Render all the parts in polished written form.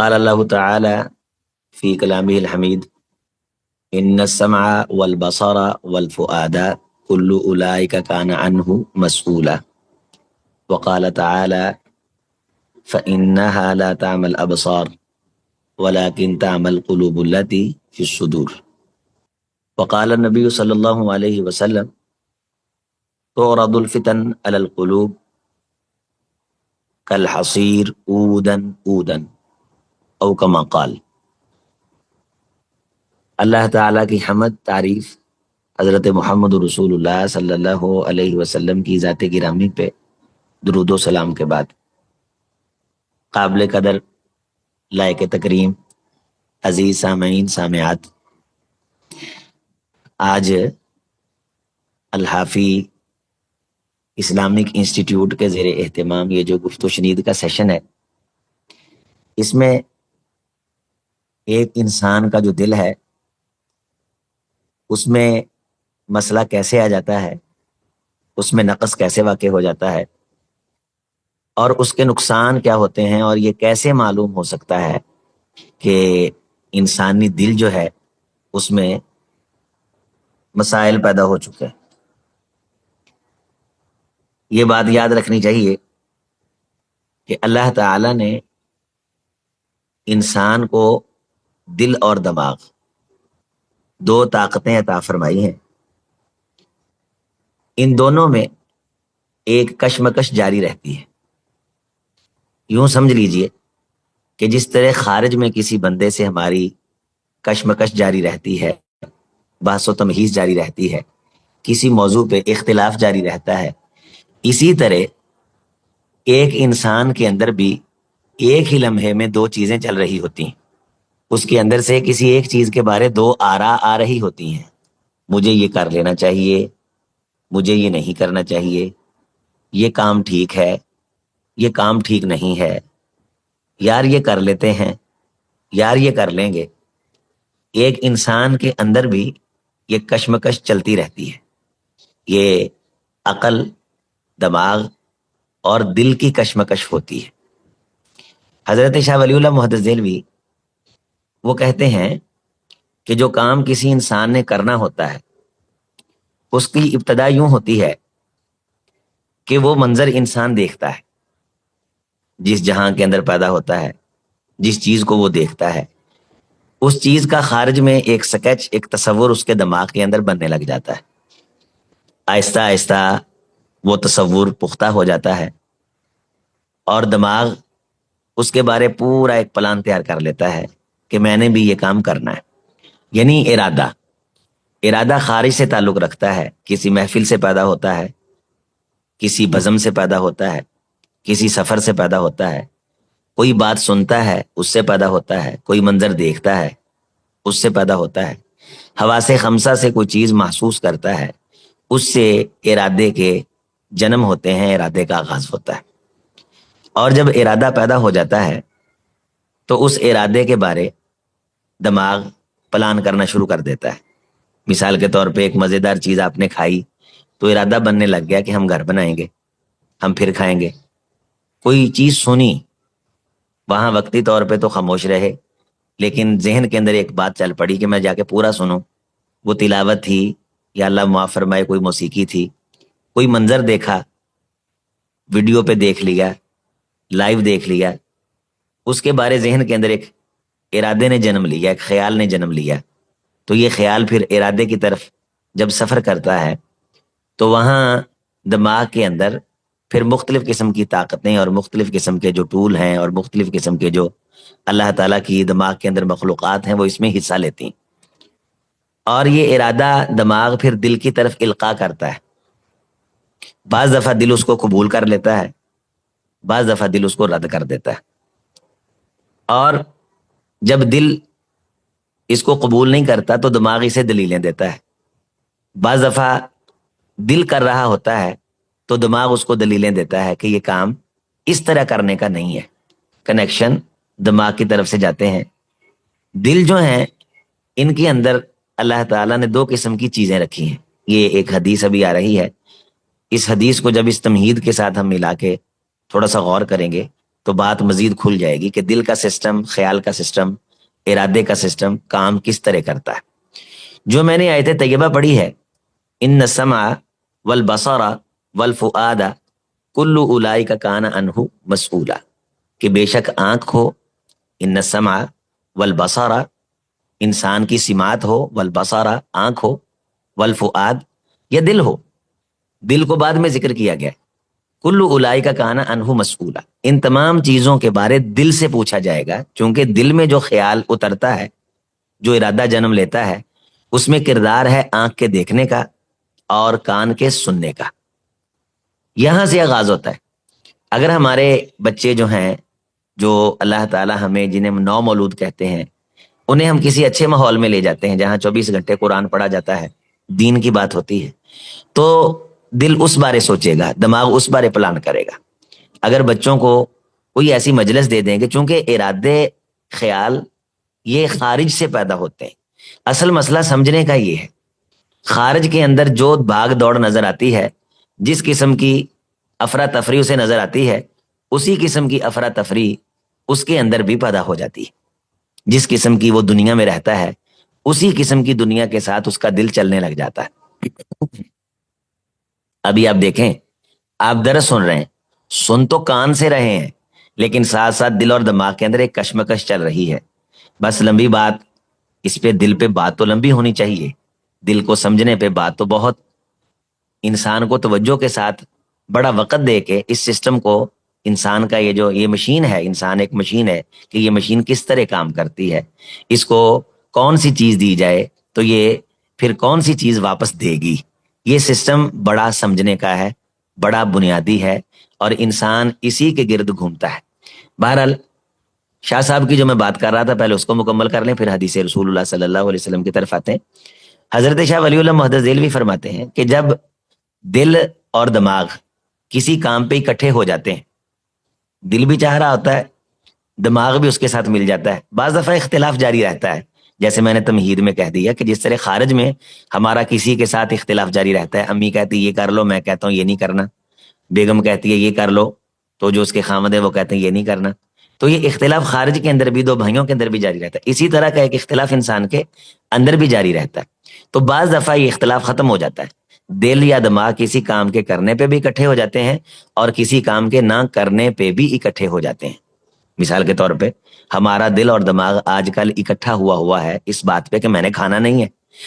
قال اللہ تعالی فی کلامہ الحمید ان السمع والبصر والفؤاد کل اولئک کان عنہ مسئولا وقال تعالی فإنها لا تعمى الأبصار ولكن تعمى القلوب التي في الصدور وقال النبي صلی اللہ علیہ وسلم تعرض الفتن على القلوب كالحصير اودا اودا او کما قال۔ اللہ تعالیٰ کی حمد تعریف حضرت محمد رسول اللہ صلی اللہ علیہ وسلم کی ذات گرامی پہ درود و سلام کے بعد، قابل قدر لائق تکریم عزیز سامعین سامعات، آج الحافی اسلامک انسٹیٹیوٹ کے زیر اہتمام یہ جو گفت و شنید کا سیشن ہے، اس میں ایک انسان کا جو دل ہے اس میں مسئلہ کیسے آ جاتا ہے، اس میں نقص کیسے واقع ہو جاتا ہے، اور اس کے نقصان کیا ہوتے ہیں، اور یہ کیسے معلوم ہو سکتا ہے کہ انسانی دل جو ہے اس میں مسائل پیدا ہو چکے ہیں۔ یہ بات یاد رکھنی چاہیے کہ اللہ تعالی نے انسان کو دل اور دماغ دو طاقتیں عطا فرمائی ہیں، ان دونوں میں ایک کشمکش جاری رہتی ہے۔ یوں سمجھ لیجئے کہ جس طرح خارج میں کسی بندے سے ہماری کشمکش جاری رہتی ہے، بحث و تمہیز جاری رہتی ہے، کسی موضوع پہ اختلاف جاری رہتا ہے، اسی طرح ایک انسان کے اندر بھی ایک ہی لمحے میں دو چیزیں چل رہی ہوتی ہیں۔ اس کے اندر سے کسی ایک چیز کے بارے دو آراء آ رہی ہوتی ہیں، مجھے یہ کر لینا چاہیے، مجھے یہ نہیں کرنا چاہیے، یہ کام ٹھیک ہے، یہ کام ٹھیک نہیں ہے، یار یہ کر لیتے ہیں، یار یہ کر لیں گے۔ ایک انسان کے اندر بھی یہ کشمکش چلتی رہتی ہے، یہ عقل، دماغ اور دل کی کشمکش ہوتی ہے۔ حضرت شاہ ولی اللہ محدث دہلوی وہ کہتے ہیں کہ جو کام کسی انسان نے کرنا ہوتا ہے اس کی ابتدا یوں ہوتی ہے کہ وہ منظر انسان دیکھتا ہے، جس جہاں کے اندر پیدا ہوتا ہے، جس چیز کو وہ دیکھتا ہے، اس چیز کا خارج میں ایک سکیچ، ایک تصور اس کے دماغ کے اندر بننے لگ جاتا ہے۔ آہستہ آہستہ وہ تصور پختہ ہو جاتا ہے اور دماغ اس کے بارے پورا ایک پلان تیار کر لیتا ہے کہ میں نے بھی یہ کام کرنا ہے۔ یعنی ارادہ خارج سے تعلق رکھتا ہے، کسی محفل سے پیدا ہوتا ہے، کسی بزم سے پیدا ہوتا ہے، کسی سفر سے پیدا ہوتا ہے، کوئی بات سنتا ہے اس سے پیدا ہوتا ہے، کوئی منظر دیکھتا ہے اس سے پیدا ہوتا ہے، حواس خمسہ سے کوئی چیز محسوس کرتا ہے، اس سے ارادے کے جنم ہوتے ہیں، ارادے کا آغاز ہوتا ہے۔ اور جب ارادہ پیدا ہو جاتا ہے تو اس ارادے کے بارے دماغ پلان کرنا شروع کر دیتا ہے۔ مثال کے طور پہ ایک مزیدار چیز آپ نے کھائی تو ارادہ بننے لگ گیا کہ ہم گھر بنائیں گے، ہم پھر کھائیں گے۔ کوئی چیز سنی، وہاں وقتی طور پہ تو خاموش رہے، لیکن ذہن کے اندر ایک بات چل پڑی کہ میں جا کے پورا سنوں۔ وہ تلاوت تھی یا اللہ معاف فرمائے کوئی موسیقی تھی، کوئی منظر دیکھا، ویڈیو پہ دیکھ لیا، لائیو دیکھ لیا، اس کے بارے ذہن کے اندر ایک ارادے نے جنم لیا، ایک خیال نے جنم لیا۔ تو یہ خیال پھر ارادے کی طرف جب سفر کرتا ہے تو وہاں دماغ کے اندر پھر مختلف قسم کی طاقتیں اور مختلف قسم کے جو ٹول ہیں اور مختلف قسم کے جو اللہ تعالیٰ کی دماغ کے اندر مخلوقات ہیں وہ اس میں حصہ لیتی ہیں، اور یہ ارادہ دماغ پھر دل کی طرف القاء کرتا ہے۔ بعض دفعہ دل اس کو قبول کر لیتا ہے، بعض دفعہ دل اس کو رد کر دیتا ہے۔ اور جب دل اس کو قبول نہیں کرتا تو دماغ اسے دلیلیں دیتا ہے۔ بعض دفعہ دل کر رہا ہوتا ہے تو دماغ اس کو دلیلیں دیتا ہے کہ یہ کام اس طرح کرنے کا نہیں ہے۔ کنیکشن دماغ کی طرف سے جاتے ہیں۔ دل جو ہیں ان کے اندر اللہ تعالیٰ نے دو قسم کی چیزیں رکھی ہیں۔ یہ ایک حدیث ابھی آ رہی ہے، اس حدیث کو جب اس تمہید کے ساتھ ہم ملا کے تھوڑا سا غور کریں گے تو بات مزید کھل جائے گی کہ دل کا سسٹم، خیال کا سسٹم، ارادے کا سسٹم کام کس طرح کرتا ہے۔ جو میں نے آیت طیبہ پڑھی ہے، ان السمع والبصر والفؤاد کل اولئک کان عنہ مسئولا، کہ بے شک آنکھ ہو، ان السمع والبصر انسان کی سماعت ہو، والبصر آنکھ ہو، والفؤاد یا دل ہو، دل کو بعد میں ذکر کیا گیا، کل اولئک کان عنہ مسئولا، ان تمام چیزوں کے بارے دل سے پوچھا جائے گا، چونکہ دل میں جو خیال اترتا ہے، جو ارادہ جنم لیتا ہے، اس میں کردار ہے آنکھ کے دیکھنے کا اور کان کے سننے کا۔ یہاں سے آغاز ہوتا ہے۔ اگر ہمارے بچے جو ہیں، جو اللہ تعالی ہمیں جنہیں نو مولود کہتے ہیں، انہیں ہم کسی اچھے ماحول میں لے جاتے ہیں جہاں 24 گھنٹے قرآن پڑھا جاتا ہے، دین کی بات ہوتی ہے، تو دل اس بارے سوچے گا، دماغ اس بارے پلان کرے گا۔ اگر بچوں کو کوئی ایسی مجلس دے دیں گے، چونکہ ارادے، خیال یہ خارج سے پیدا ہوتے ہیں، اصل مسئلہ سمجھنے کا یہ ہے، خارج کے اندر جو بھاگ دوڑ نظر آتی ہے، جس قسم کی افراتفری اسے نظر آتی ہے، اسی قسم کی افراتفری اس کے اندر بھی پیدا ہو جاتی ہے۔ جس قسم کی وہ دنیا میں رہتا ہے، اسی قسم کی دنیا کے ساتھ اس کا دل چلنے لگ جاتا ہے۔ ابھی آپ دیکھیں، آپ درس سن رہے ہیں، سن تو کان سے رہے ہیں، لیکن ساتھ ساتھ دل اور دماغ کے اندر ایک کشمکش چل رہی ہے۔ بس لمبی بات، اس پہ دل پہ بات تو لمبی ہونی چاہیے، دل کو سمجھنے پہ بات تو بہت، انسان کو توجہ کے ساتھ بڑا وقت دے کے اس سسٹم کو، انسان کا یہ مشین ہے، انسان ایک مشین ہے، کہ یہ مشین کس طرح کام کرتی ہے، اس کو کون سی چیز دی جائے تو یہ پھر کون سی چیز واپس دے گی، یہ سسٹم بڑا سمجھنے کا ہے، بڑا بنیادی ہے، اور انسان اسی کے گرد گھومتا ہے۔ بہرحال شاہ صاحب کی جو میں بات کر رہا تھا، پہلے اس کو مکمل کر لیں، پھر حدیث رسول اللہ صلی اللہ علیہ وسلم کی طرف آتے ہیں۔ حضرت شاہ ولی اللہ محدث دہلوی فرماتے ہیں کہ جب دل اور دماغ کسی کام پہ اکٹھے ہو جاتے ہیں، دل بھی چاہ رہا ہوتا ہے، دماغ بھی اس کے ساتھ مل جاتا ہے، بعض دفعہ اختلاف جاری رہتا ہے، جیسے میں نے تمہید میں کہہ دیا کہ جس طرح خارج میں ہمارا کسی کے ساتھ اختلاف جاری رہتا ہے، امی کہتی یہ کر لو، میں کہتا ہوں یہ نہیں کرنا، بیگم کہتی ہے یہ کر لو، تو جو اس کے خامد ہے وہ کہتے ہیں یہ نہیں کرنا، تو یہ اختلاف خارج کے اندر بھی، دو بھائیوں کے اندر بھی جاری رہتا ہے۔ اسی طرح کا ایک اختلاف انسان کے اندر بھی جاری رہتا ہے، تو بعض دفعہ یہ اختلاف ختم ہو جاتا ہے، دل یا دماغ کسی کام کے کرنے پہ بھی اکٹھے ہو جاتے ہیں اور کسی کام کے نہ کرنے پہ بھی اکٹھے ہو جاتے ہیں۔ مثال کے طور پہ ہمارا دل اور دماغ آج کل اکٹھا ہوا ہے اس بات پہ کہ میں نے کھانا نہیں ہے،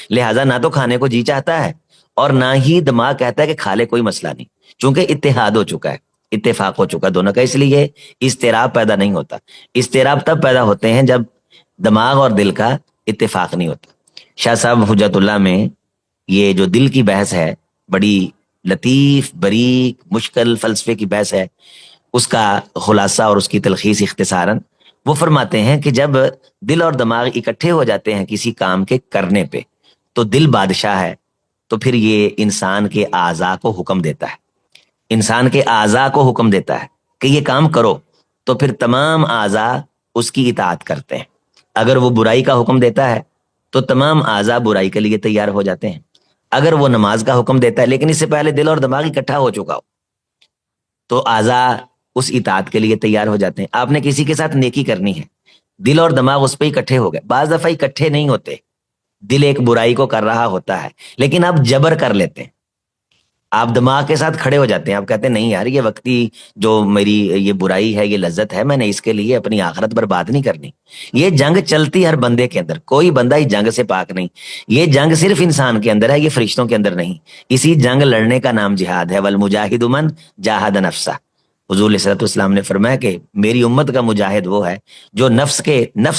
لہٰذا نہ تو کھانے کو جی چاہتا ہے اور نہ ہی دماغ کہتا ہے کہ کھا لے، کوئی مسئلہ نہیں، چونکہ اتحاد ہو چکا ہے، اتفاق ہو چکا دونوں کا، اس لیے اضطراب پیدا نہیں ہوتا۔ اضطراب تب پیدا ہوتے ہیں جب دماغ اور دل کا اتفاق نہیں ہوتا۔ شاہ صاحب حجت اللہ میں یہ جو دل کی بحث ہے، بڑی لطیف، باریک، مشکل فلسفے کی بحث ہے، اس کا خلاصہ اور اس کی تلخیص اختصاراً وہ فرماتے ہیں کہ جب دل اور دماغ اکٹھے ہو جاتے ہیں کسی کام کے کرنے پہ، تو دل بادشاہ ہے، تو پھر یہ انسان کے اعضاء کو حکم دیتا ہے، انسان کے اعضاء کو حکم دیتا ہے کہ یہ کام کرو، تو پھر تمام اعضاء اس کی اطاعت کرتے ہیں۔ اگر وہ برائی کا حکم دیتا ہے تو تمام اعضاء برائی کے لیے تیار ہو جاتے ہیں۔ اگر وہ نماز کا حکم دیتا ہے لیکن اس سے پہلے دل اور دماغ اکٹھا ہو چکا ہو، تو اعضاء اس اطاعت کے لیے تیار ہو جاتے ہیں۔ آپ نے کسی کے ساتھ نیکی کرنی ہے، دل اور دماغ اس پہ اکٹھے ہو گئے، بعض دفعہ اکٹھے نہیں ہوتے، دل ایک برائی کو کر رہا ہوتا ہے لیکن آپ جبر کر لیتے ہیں، آپ دماغ کے ساتھ کھڑے ہو جاتے ہیں، آپ کہتے ہیں نہیں یار، یہ وقتی جو میری یہ برائی ہے، یہ لذت ہے، میں نے اس کے لیے اپنی آخرت برباد نہیں کرنی۔ یہ جنگ چلتی ہر بندے کے اندر، کوئی بندہ اس جنگ سے پاک نہیں، یہ جنگ صرف انسان کے اندر ہے، یہ فرشتوں کے اندر نہیں۔ اسی جنگ لڑنے کا نام جہاد ہے، والمجاہد من جاہد نفسہ۔ حضور علیہ الصلوۃ والسلام نے فرمایا کہ میری امت کا مجاہد وہ ہے جو نفس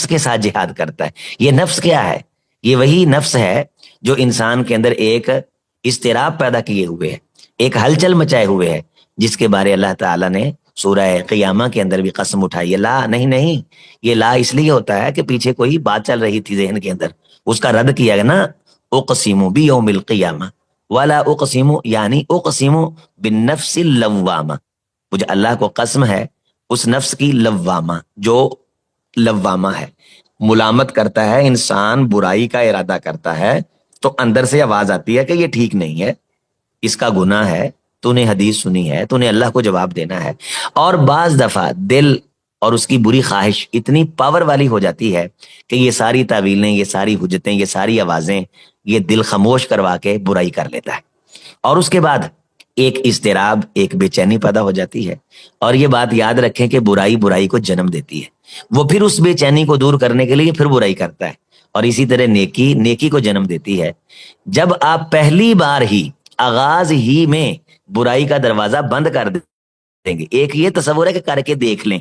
کے ساتھ جہاد کرتا ہے۔ یہ نفس کیا ہے؟ یہ وہی نفس ہے جو انسان کے اندر ایک اضطراب پیدا کیے ہوئے ہے، ایک ہلچل مچائے ہوئے ہے، جس کے بارے اللہ تعالیٰ نے سورہ قیامہ کے اندر بھی قسم اٹھائی ہے۔ لا نہیں، یہ لا اس لیے ہوتا ہے کہ پیچھے کوئی بات چل رہی تھی ذہن کے اندر، اس کا رد کیا گیا نا، اقسم بیوم القیامہ ولا اقسم، یعنی اقسم بالنفس اللوامہ، مجھے اللہ کو قسم ہے اس نفس کی لوامہ، جو لوامہ ہے، ملامت کرتا ہے، انسان برائی کا ارادہ کرتا ہے تو اندر سے آواز آتی ہے کہ یہ ٹھیک نہیں ہے، اس کا گناہ ہے، تو نے حدیث سنی ہے, تو نے اللہ کو جواب دینا ہے. اور بعض دفعہ دل اور اس کی بری خواہش اتنی پاور والی ہو جاتی ہے کہ یہ ساری تعویلیں, یہ ساری حجتیں, یہ ساری آوازیں یہ دل خاموش کروا کے برائی کر لیتا ہے. اور اس کے بعد ایک اضطراب, ایک بے چینی پیدا ہو جاتی ہے. اور یہ بات یاد رکھیں کہ برائی برائی کو جنم دیتی ہے. وہ پھر اس بے چینی کو دور کرنے کے لیے پھر برائی کرتا ہے. اور اسی طرح نیکی نیکی کو جنم دیتی ہے. جب آپ پہلی بار ہی آغاز ہی میں برائی کا دروازہ بند کر دیں گے, ایک یہ تصور ہے کہ کر کے دیکھ لیں,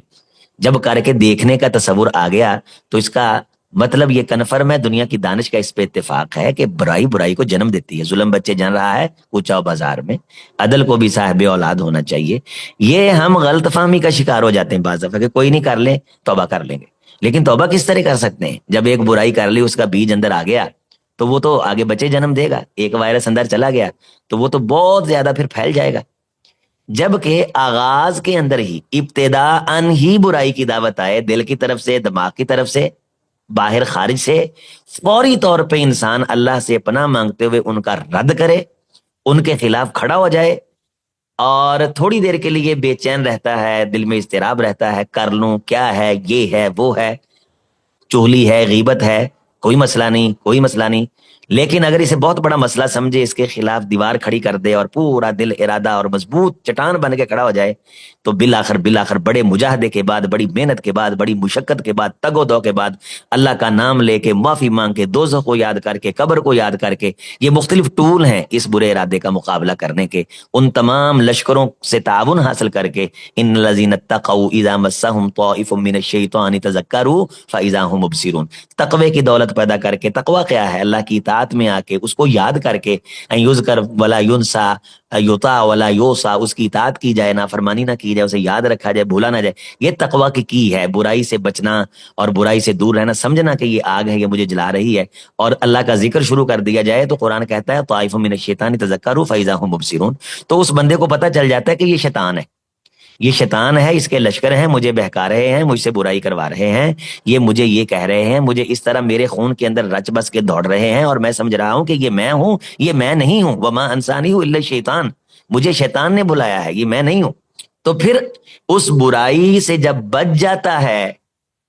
جب کر کے دیکھنے کا تصور آ گیا تو اس کا مطلب یہ کنفرم ہے, دنیا کی دانش کا اس پہ اتفاق ہے کہ برائی برائی کو جنم دیتی ہے. ظلم بچے جن رہا ہے کوچا بازار میں, عدل کو بھی صاحب اولاد ہونا چاہیے. یہ ہم غلط فہمی کا شکار ہو جاتے ہیں بعض دفعہ کہ کوئی نہیں, کر لیں توبہ کر لیں گے. لیکن توبہ کس طرح کر سکتے ہیں؟ جب ایک برائی کر لی, اس کا بیج اندر آ گیا تو وہ تو آگے بچے جنم دے گا. ایک وائرس اندر چلا گیا تو وہ تو بہت زیادہ پھر پھیل جائے گا. جبکہ آغاز کے اندر ہی ابتداءً ہی برائی کی دعوت آئے, دل کی طرف سے, دماغ کی طرف سے, باہر خارج سے, فوری طور پہ انسان اللہ سے پناہ مانگتے ہوئے ان کا رد کرے, ان کے خلاف کھڑا ہو جائے. اور تھوڑی دیر کے لیے بے چین رہتا ہے, دل میں اضطراب رہتا ہے, کر لوں, کیا ہے, یہ ہے, وہ ہے, چغلی ہے, غیبت ہے, کوئی مسئلہ نہیں, کوئی مسئلہ نہیں. لیکن اگر اسے بہت بڑا مسئلہ سمجھے, اس کے خلاف دیوار کھڑی کر دے اور پورا دل ارادہ اور مضبوط چٹان بن کے کھڑا ہو جائے, تو بالآخر بڑے مجاہدے کے بعد, بڑی محنت کے بعد, بڑی مشقت کے بعد, تگ و دو کے بعد, اللہ کا نام لے کے, معافی مانگ کے, دوزخ کو یاد کر کے, قبر کو یاد کر کے, یہ مختلف ٹول ہیں اس برے ارادے کا مقابلہ کرنے کے. ان تمام لشکروں سے تعاون حاصل کر کے, ان الذین اتقوا اذا مسهم طائف من الشیطان تذکروا فاذا هم مبصرون, تقوی کی دولت پیدا کر کے. تقوی کیا ہے؟ اللہ کی اطاعت میں آ کے, اس کو یاد کر کے, یذکر ولا ینسا, یطاع ولا یوصا, اس کی اطاعت کی جائے, نافرمانی نہ کی جائے, اسے یاد رکھا جائے, بھولا نہ جائے. یہ تقوی کی ہے, برائی سے بچنا اور برائی سے دور رہنا, سمجھنا کہ یہ آگ ہے, یہ مجھے جلا رہی ہے, اور اللہ کا ذکر شروع کر دیا جائے. تو قرآن کہتا ہے طائف من الشیطان تذکروا فاذا هم مبصرون, تو اس بندے کو پتہ چل جاتا ہے کہ یہ شیطان ہے, یہ شیطان ہے, اس کے لشکر ہیں, مجھے بہکا رہے ہیں, مجھ سے برائی کروا رہے ہیں, یہ مجھے یہ کہہ رہے ہیں, مجھے اس طرح میرے خون کے اندر رچ بس کے دوڑ رہے ہیں, اور میں سمجھ رہا ہوں کہ یہ میں ہوں, یہ میں نہیں ہوں. وما انسانی الا الشیطان, مجھے شیطان نے بلایا ہے, یہ میں نہیں ہوں. تو پھر اس برائی سے جب بچ جاتا ہے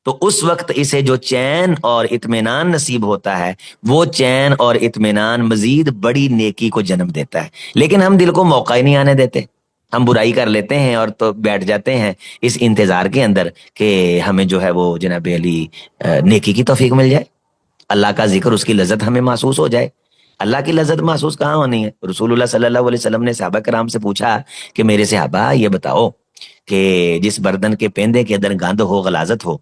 تو اس وقت اسے جو چین اور اطمینان نصیب ہوتا ہے, وہ چین اور اطمینان مزید بڑی نیکی کو جنم دیتا ہے. لیکن ہم دل کو موقع ہی نہیں آنے دیتے, ہم برائی کر لیتے ہیں اور تو بیٹھ جاتے ہیں اس انتظار کے اندر کہ ہمیں جو ہے وہ جناب علی نیکی کی توفیق مل جائے, اللہ کا ذکر, اس کی لذت ہمیں محسوس ہو جائے. اللہ کی لذت محسوس کہاں ہونی ہے؟ رسول اللہ صلی اللہ علیہ وسلم نے صحابہ کرام سے پوچھا کہ میرے صحابہ یہ بتاؤ کہ جس برتن کے پیندے کے اندر گند ہو, غلاظت ہو,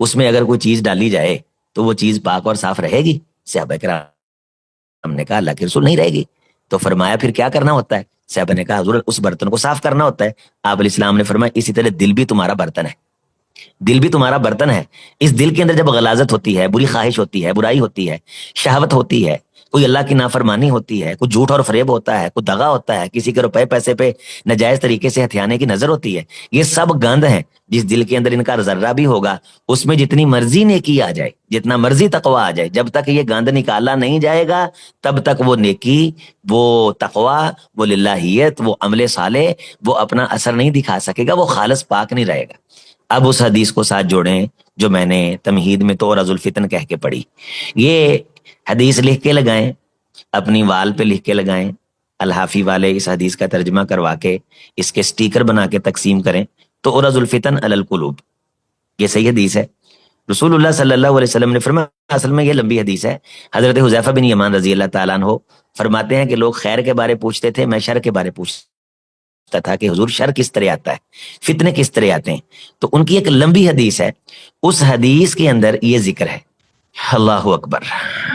اس میں اگر کوئی چیز ڈالی جائے تو وہ چیز پاک اور صاف رہے گی؟ صحابہ کرام نے کہا اللہ کے رسول نہیں رہے گی. تو فرمایا پھر کیا کرنا ہوتا ہے؟ صحابہ نے کہا حضور اس برتن کو صاف کرنا ہوتا ہے. آپ علیہ السلام نے فرمایا اسی طرح دل بھی تمہارا برتن ہے, دل بھی تمہارا برتن ہے. اس دل کے اندر جب غلاظت ہوتی ہے, بری خواہش ہوتی ہے, برائی ہوتی ہے, شہوت ہوتی ہے, کوئی اللہ کی نافرمانی ہوتی ہے, کوئی جھوٹ اور فریب ہوتا ہے, کوئی دغا ہوتا ہے, کسی کے روپے پیسے پہ ناجائز طریقے سے ہتھیانے کی نظر ہوتی ہے, یہ سب گند ہیں. جس دل کے اندر ان کا ذرہ بھی ہوگا, اس میں جتنی مرضی نیکی آ جائے, جتنا مرضی تقوی آ جائے, جب تک یہ گند نکالا نہیں جائے گا تب تک وہ نیکی, وہ تقوی, وہ للہیت, وہ عمل صالح, وہ اپنا اثر نہیں دکھا سکے گا, وہ خالص پاک نہیں رہے گا. اب اس حدیث کو ساتھ جوڑیں جو میں نے تمہید میں تورز الفتن کہہ کے پڑھی. یہ حدیث لکھ کے لگائیں, اپنی وال پہ لکھ کے لگائیں, الحافی والے اس حدیث کا ترجمہ کروا کے اس کے سٹیکر بنا کے تقسیم کریں. تو تورز الفتن علی القلوب, یہ صحیح حدیث ہے. رسول اللہ صلی اللہ علیہ وسلم نے فرمایا, اصل میں یہ لمبی حدیث ہے, حضرت حذیفہ بن یمان رضی اللہ تعالیٰ عنہ فرماتے ہیں کہ لوگ خیر کے بارے پوچھتے تھے, میں شر کے بارے پوچھتا تھا کہ حضور شر کس طرح آتا ہے, فتنے کس طرح آتے ہیں. تو ان کی ایک لمبی حدیث ہے, اس حدیث کے اندر یہ ذکر ہے. اللہ اکبر.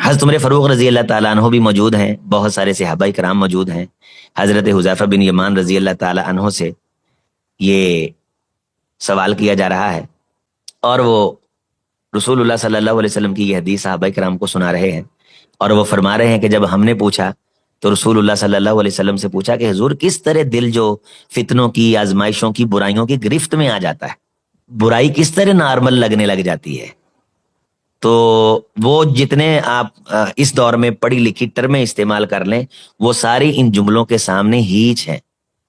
حضرت عمر فاروق رضی اللہ تعالیٰ عنہ بھی موجود ہیں, بہت سارے صحابہ کرام موجود ہیں. حضرت حذیفہ بن یمان رضی اللہ تعالیٰ عنہ سے یہ سوال کیا جا رہا ہے, اور وہ رسول اللہ صلی اللہ علیہ وسلم کی یہ حدیث صحابہ کرام کو سنا رہے ہیں, اور وہ فرما رہے ہیں کہ جب ہم نے پوچھا تو رسول اللہ صلی اللہ علیہ وسلم سے پوچھا کہ حضور کس طرح دل جو فتنوں کی, آزمائشوں کی, برائیوں کی گرفت میں آ جاتا ہے, برائی کس طرح نارمل لگنے لگ جاتی ہے. تو وہ جتنے آپ اس دور میں پڑھی لکھی ٹرمیں استعمال کر لیں, وہ ساری ان جملوں کے سامنے ہیچ ہیں,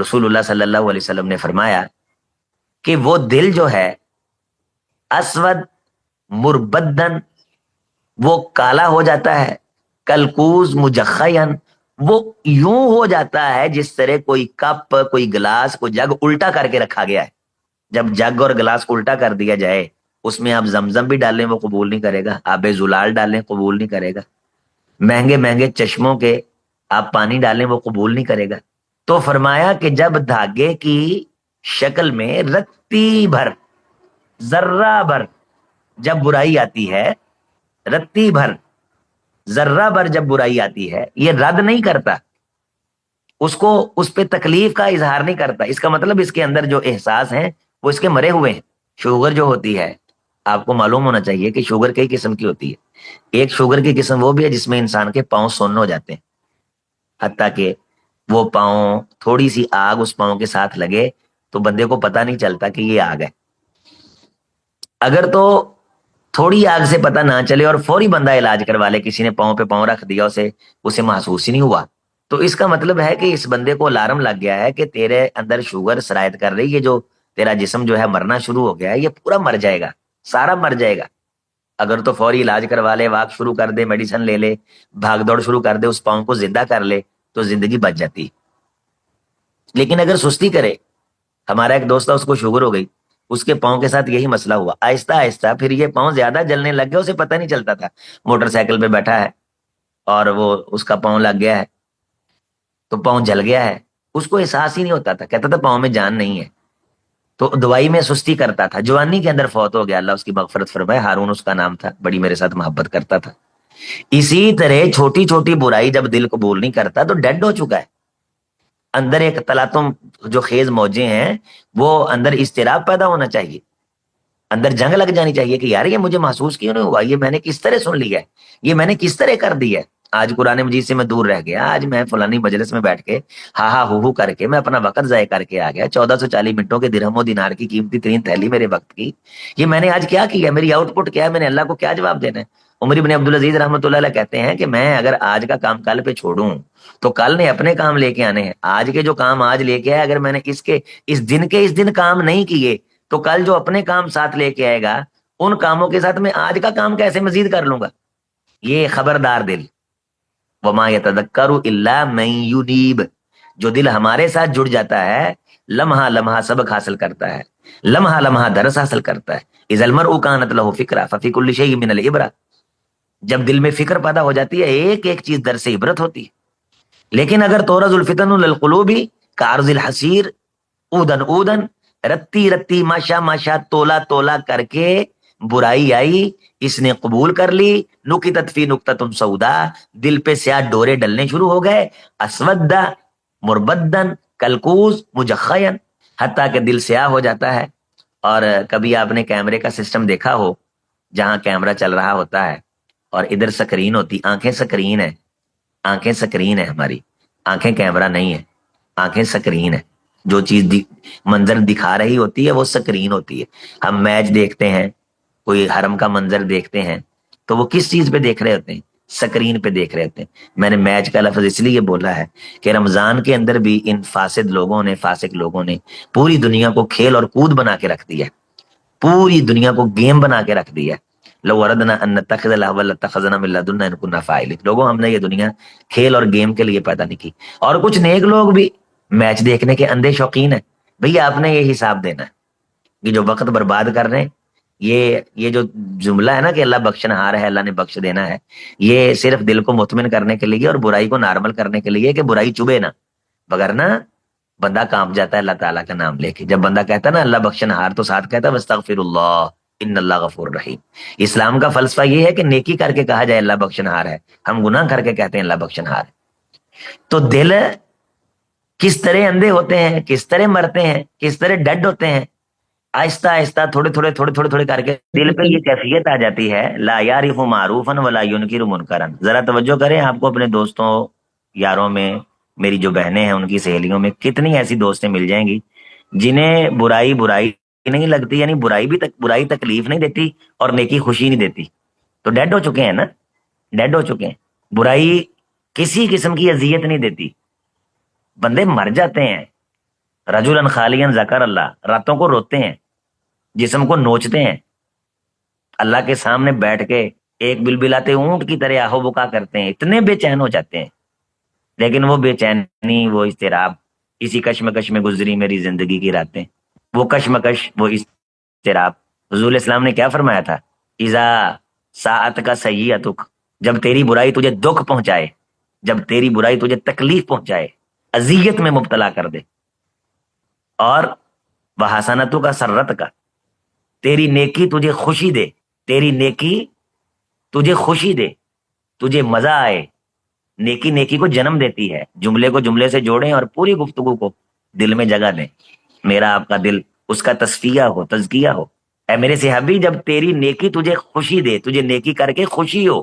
رسول اللہ صلی اللہ علیہ وسلم نے فرمایا کہ وہ دل جو ہے اسود مربدن، وہ کالا ہو جاتا ہے، کلکوز مجخین، وہ یوں ہو جاتا ہے جس طرح کوئی کپ، کوئی گلاس، کوئی جگ الٹا کر کے رکھا گیا ہے. جب جگ اور گلاس الٹا کر دیا جائے، اس میں آپ زمزم بھی ڈالیں وہ قبول نہیں کرے گا، آب زلال ڈالیں قبول نہیں کرے گا، مہنگے مہنگے چشموں کے آپ پانی ڈالیں وہ قبول نہیں کرے گا. تو فرمایا کہ جب دھاگے کی شکل میں رتی بھر، ذرہ بھر جب برائی آتی ہے، رتی بھر ذرہ بھر جب برائی آتی ہے، یہ رد نہیں کرتا، اس کو اس پہ تکلیف کا اظہار نہیں کرتا. اس کا مطلب اس کے اندر جو احساس ہیں وہ اس کے مرے ہوئے ہیں. شوگر جو ہوتی ہے، آپ کو معلوم ہونا چاہیے کہ شوگر کئی قسم کی ہوتی ہے. ایک شوگر کی قسم وہ بھی ہے جس میں انسان کے پاؤں سن ہو جاتے ہیں، حتیٰ کہ وہ پاؤں، تھوڑی سی آگ اس پاؤں کے ساتھ لگے تو بندے کو پتہ نہیں چلتا کہ یہ آگ ہے. اگر تو تھوڑی آگ سے پتہ نہ چلے اور فوری بندہ علاج کروا لے، کسی نے پاؤں پہ پاؤں رکھ دیا، اسے محسوس ہی نہیں ہوا، تو اس کا مطلب ہے کہ اس بندے کو الارم لگ گیا ہے کہ تیرے اندر شوگر سرایت کر رہی ہے، جو تیرا جسم جو ہے مرنا شروع ہو گیا ہے، یہ پورا مر جائے گا، سارا مر جائے گا. اگر تو فوری علاج کروا لے، واک شروع کر دے، میڈیسن لے لے، بھاگ دوڑ شروع کر دے، اس پاؤں کو زندہ کر لے تو زندگی بچ جاتی. لیکن اگر سستی کرے، ہمارا ایک دوست تھا، اس کو شوگر ہو گئی، اس کے پاؤں کے ساتھ یہی مسئلہ ہوا، آہستہ آہستہ پھر یہ پاؤں زیادہ جلنے لگ گئے، اسے پتہ نہیں چلتا تھا. موٹر سائیکل پہ بیٹھا ہے اور وہ اس کا پاؤں لگ گیا ہے تو پاؤں جل گیا ہے، اس کو احساس ہی نہیں ہوتا تھا، کہتا تھا پاؤں میں جان نہیں ہے، تو دوائی میں سستی کرتا تھا. جوانی کے اندر فوت ہو گیا، اللہ اس کی مغفرت فرمائے. ہارون اس کا نام تھا، بڑی میرے ساتھ محبت کرتا تھا. اسی طرح چھوٹی چھوٹی برائی جب دل قبول نہیں کرتا تو ڈیڈ ہو چکا ہے. اندر ایک تلاطم جو خیز موجیں ہیں، وہ اندر اضطراب پیدا ہونا چاہیے، اندر جنگ لگ جانی چاہیے کہ یار یہ مجھے محسوس کیوں نہیں ہوا، یہ میں نے کس طرح سن لیا ہے، یہ میں نے کس طرح کر دیا ہے. آج قرآن مجید سے میں دور رہ گیا، آج میں فلانی مجلس میں بیٹھ کے ہا ہا ہو کر کے میں اپنا وقت ضائع کر کے آ گیا، 1440 منٹوں کے درہم و دینار کی قیمتی ترین تھیلی میرے وقت کی، یہ میں نے آج کیا کیا، میری آؤٹ پٹ کیا ہے، میں نے اللہ کو کیا جواب دینا ہے. عمر بن عبدالعزیز رحمۃ اللہ علیہ کہتے ہیں کہ میں اگر آج کا کام کل پہ چھوڑوں تو کل نے اپنے کام لے کے آنے ہیں. آج کے جو کام آج لے کے آئے، اگر میں نے اس دن کام نہیں کیے تو کل جو اپنے کام ساتھ لے کے آئے گا، ان کاموں کے ساتھ میں آج کا کام کیسے مزید کر لوں گا. یہ خبردار دل، وما یتذکر الا من ینیب، جو دل ہمارے ساتھ جڑ جاتا ہے لمحہ لمحہ سبق حاصل کرتا ہے، لمحہ لمحہ درس حاصل کرتا ہے. اذا المرء كانت له فکرہ ففی کل شیء من العبرہ، جب دل میں فکر پیدا ہو جاتی ہے ایک ایک چیز در سے عبرت ہوتی ہے. لیکن اگر تورز الفتن للقلوب کارز الحسیر اودن اودن، رتی رتی ماشا ماشا تولا تولا کر کے برائی آئی، اس نے قبول کر لی، نکتت فی نکتۃ سودا، دل پہ سیاہ ڈورے ڈلنے شروع ہو گئے، اسودا مربدن کلکوز مجخین، حتیٰ کہ دل سیاہ ہو جاتا ہے. اور کبھی آپ نے کیمرے کا سسٹم دیکھا ہو، جہاں کیمرہ چل رہا ہوتا ہے اور ادھر سکرین ہوتی، آنکھیں سکرین ہے، آنکھیں سکرین ہے ہماری، آنکھیں کیمرہ نہیں ہے، آنکھیں سکرین ہے. جو چیز منظر دکھا رہی ہوتی ہے وہ سکرین ہوتی ہے. ہم میچ دیکھتے ہیں، کوئی حرم کا منظر دیکھتے ہیں تو وہ کس چیز پہ دیکھ رہے ہوتے ہیں؟ سکرین پہ دیکھ رہے ہوتے ہیں. میں نے میچ کا لفظ اس لیے بولا ہے کہ رمضان کے اندر بھی ان فاسد لوگوں نے، فاسق لوگوں نے پوری دنیا کو کھیل اور کود بنا کے رکھ دیا، پوری دنیا کو گیم بنا کے رکھ دیا. لو اردنا ان نتخذ لهوا لاتخذنا من لدنا ان كنا فاعلين، لوگوں ہم نے یہ دنیا کھیل اور گیم کے لیے پیدا نہیں کی. اور کچھ نیک لوگ بھی میچ دیکھنے کے اندھے شوقین ہیں. بھئی آپ نے یہ حساب دینا ہے، یہ جو وقت برباد کر رہے ہیں، یہ جو جملہ ہے نا کہ اللہ بخشنہار ہے، اللہ نے بخش دینا ہے، یہ صرف دل کو مطمئن کرنے کے لیے اور برائی کو نارمل کرنے کے لیے کہ برائی چبھے نہ، وگرنہ بندہ کانپ جاتا ہے اللہ تعالیٰ کا نام لے کے. جب بندہ کہتا ہے نا اللہ بخشنہار، تو ساتھ کہتا ہے واستغفر اللہ ان اللہ غفور رحیم. اسلام کا فلسفہ یہ ہے کہ نیکی کر کے کہا جائے اللہ بخشنہار ہے، ہم گناہ کر کے کہتے ہیں اللہ بخشنہار ہے. تو دل کس طرح اندھے ہوتے ہیں، کس طرح مرتے ہیں، کس طرح ڈیڈ ہوتے ہیں، آہستہ آہستہ تھوڑے تھوڑے تھوڑے تھوڑے تھوڑے کر کے دل پہ یہ کیفیت آ جاتی ہے، لا یعرف معروفا ولا ینکر منکرا. ذرا توجہ کریں، آپ کو اپنے دوستوں یاروں میں، میری جو بہنیں ہیں ان کی سہیلیوں میں کتنی ایسی دوستیں مل جائیں گی جنہیں برائی برائی نہیں لگتی، یعنی برائی تکلیف نہیں دیتی اور نیکی خوشی نہیں دیتی. تو ڈیڈ ہو چکے ہیں نا، ڈیڈ ہو چکے ہیں. برائی کسی قسم کی اذیت نہیں دیتی، بندے مر جاتے ہیں. رجلا خالیا ذکر اللہ، راتوں کو روتے ہیں، جسم کو نوچتے ہیں، اللہ کے سامنے بیٹھ کے ایک بلبلاتے اونٹ کی طرح آہو بکا کرتے ہیں، اتنے بے چین ہو جاتے ہیں. لیکن وہ بے چینی، وہ اضطراب، اسی کشمکش میں گزری میری زندگی کی راتیں. وہ کشمکش، وہ اضطراب. حضور اسلام نے کیا فرمایا تھا؟ اذا ساعت کا سیئتک، جب تیری برائی تجھے دکھ پہنچائے، جب تیری برائی تجھے تکلیف پہنچائے، اذیت میں مبتلا کر دے. اور وحسنتک کا سرت کا، تیری نیکی تجھے خوشی دے، تیری نیکی تجھے خوشی دے، تجھے مزہ آئے. نیکی نیکی کو جنم دیتی ہے. جملے کو جملے سے جوڑیں اور پوری گفتگو کو دل میں جگہ دیں. میرا آپ کا دل اس کا تصفیہ ہو، تزکیہ ہو. اے میرے صحابی، جب تیری نیکی تجھے خوشی دے، تجھے نیکی کر کے خوشی ہو،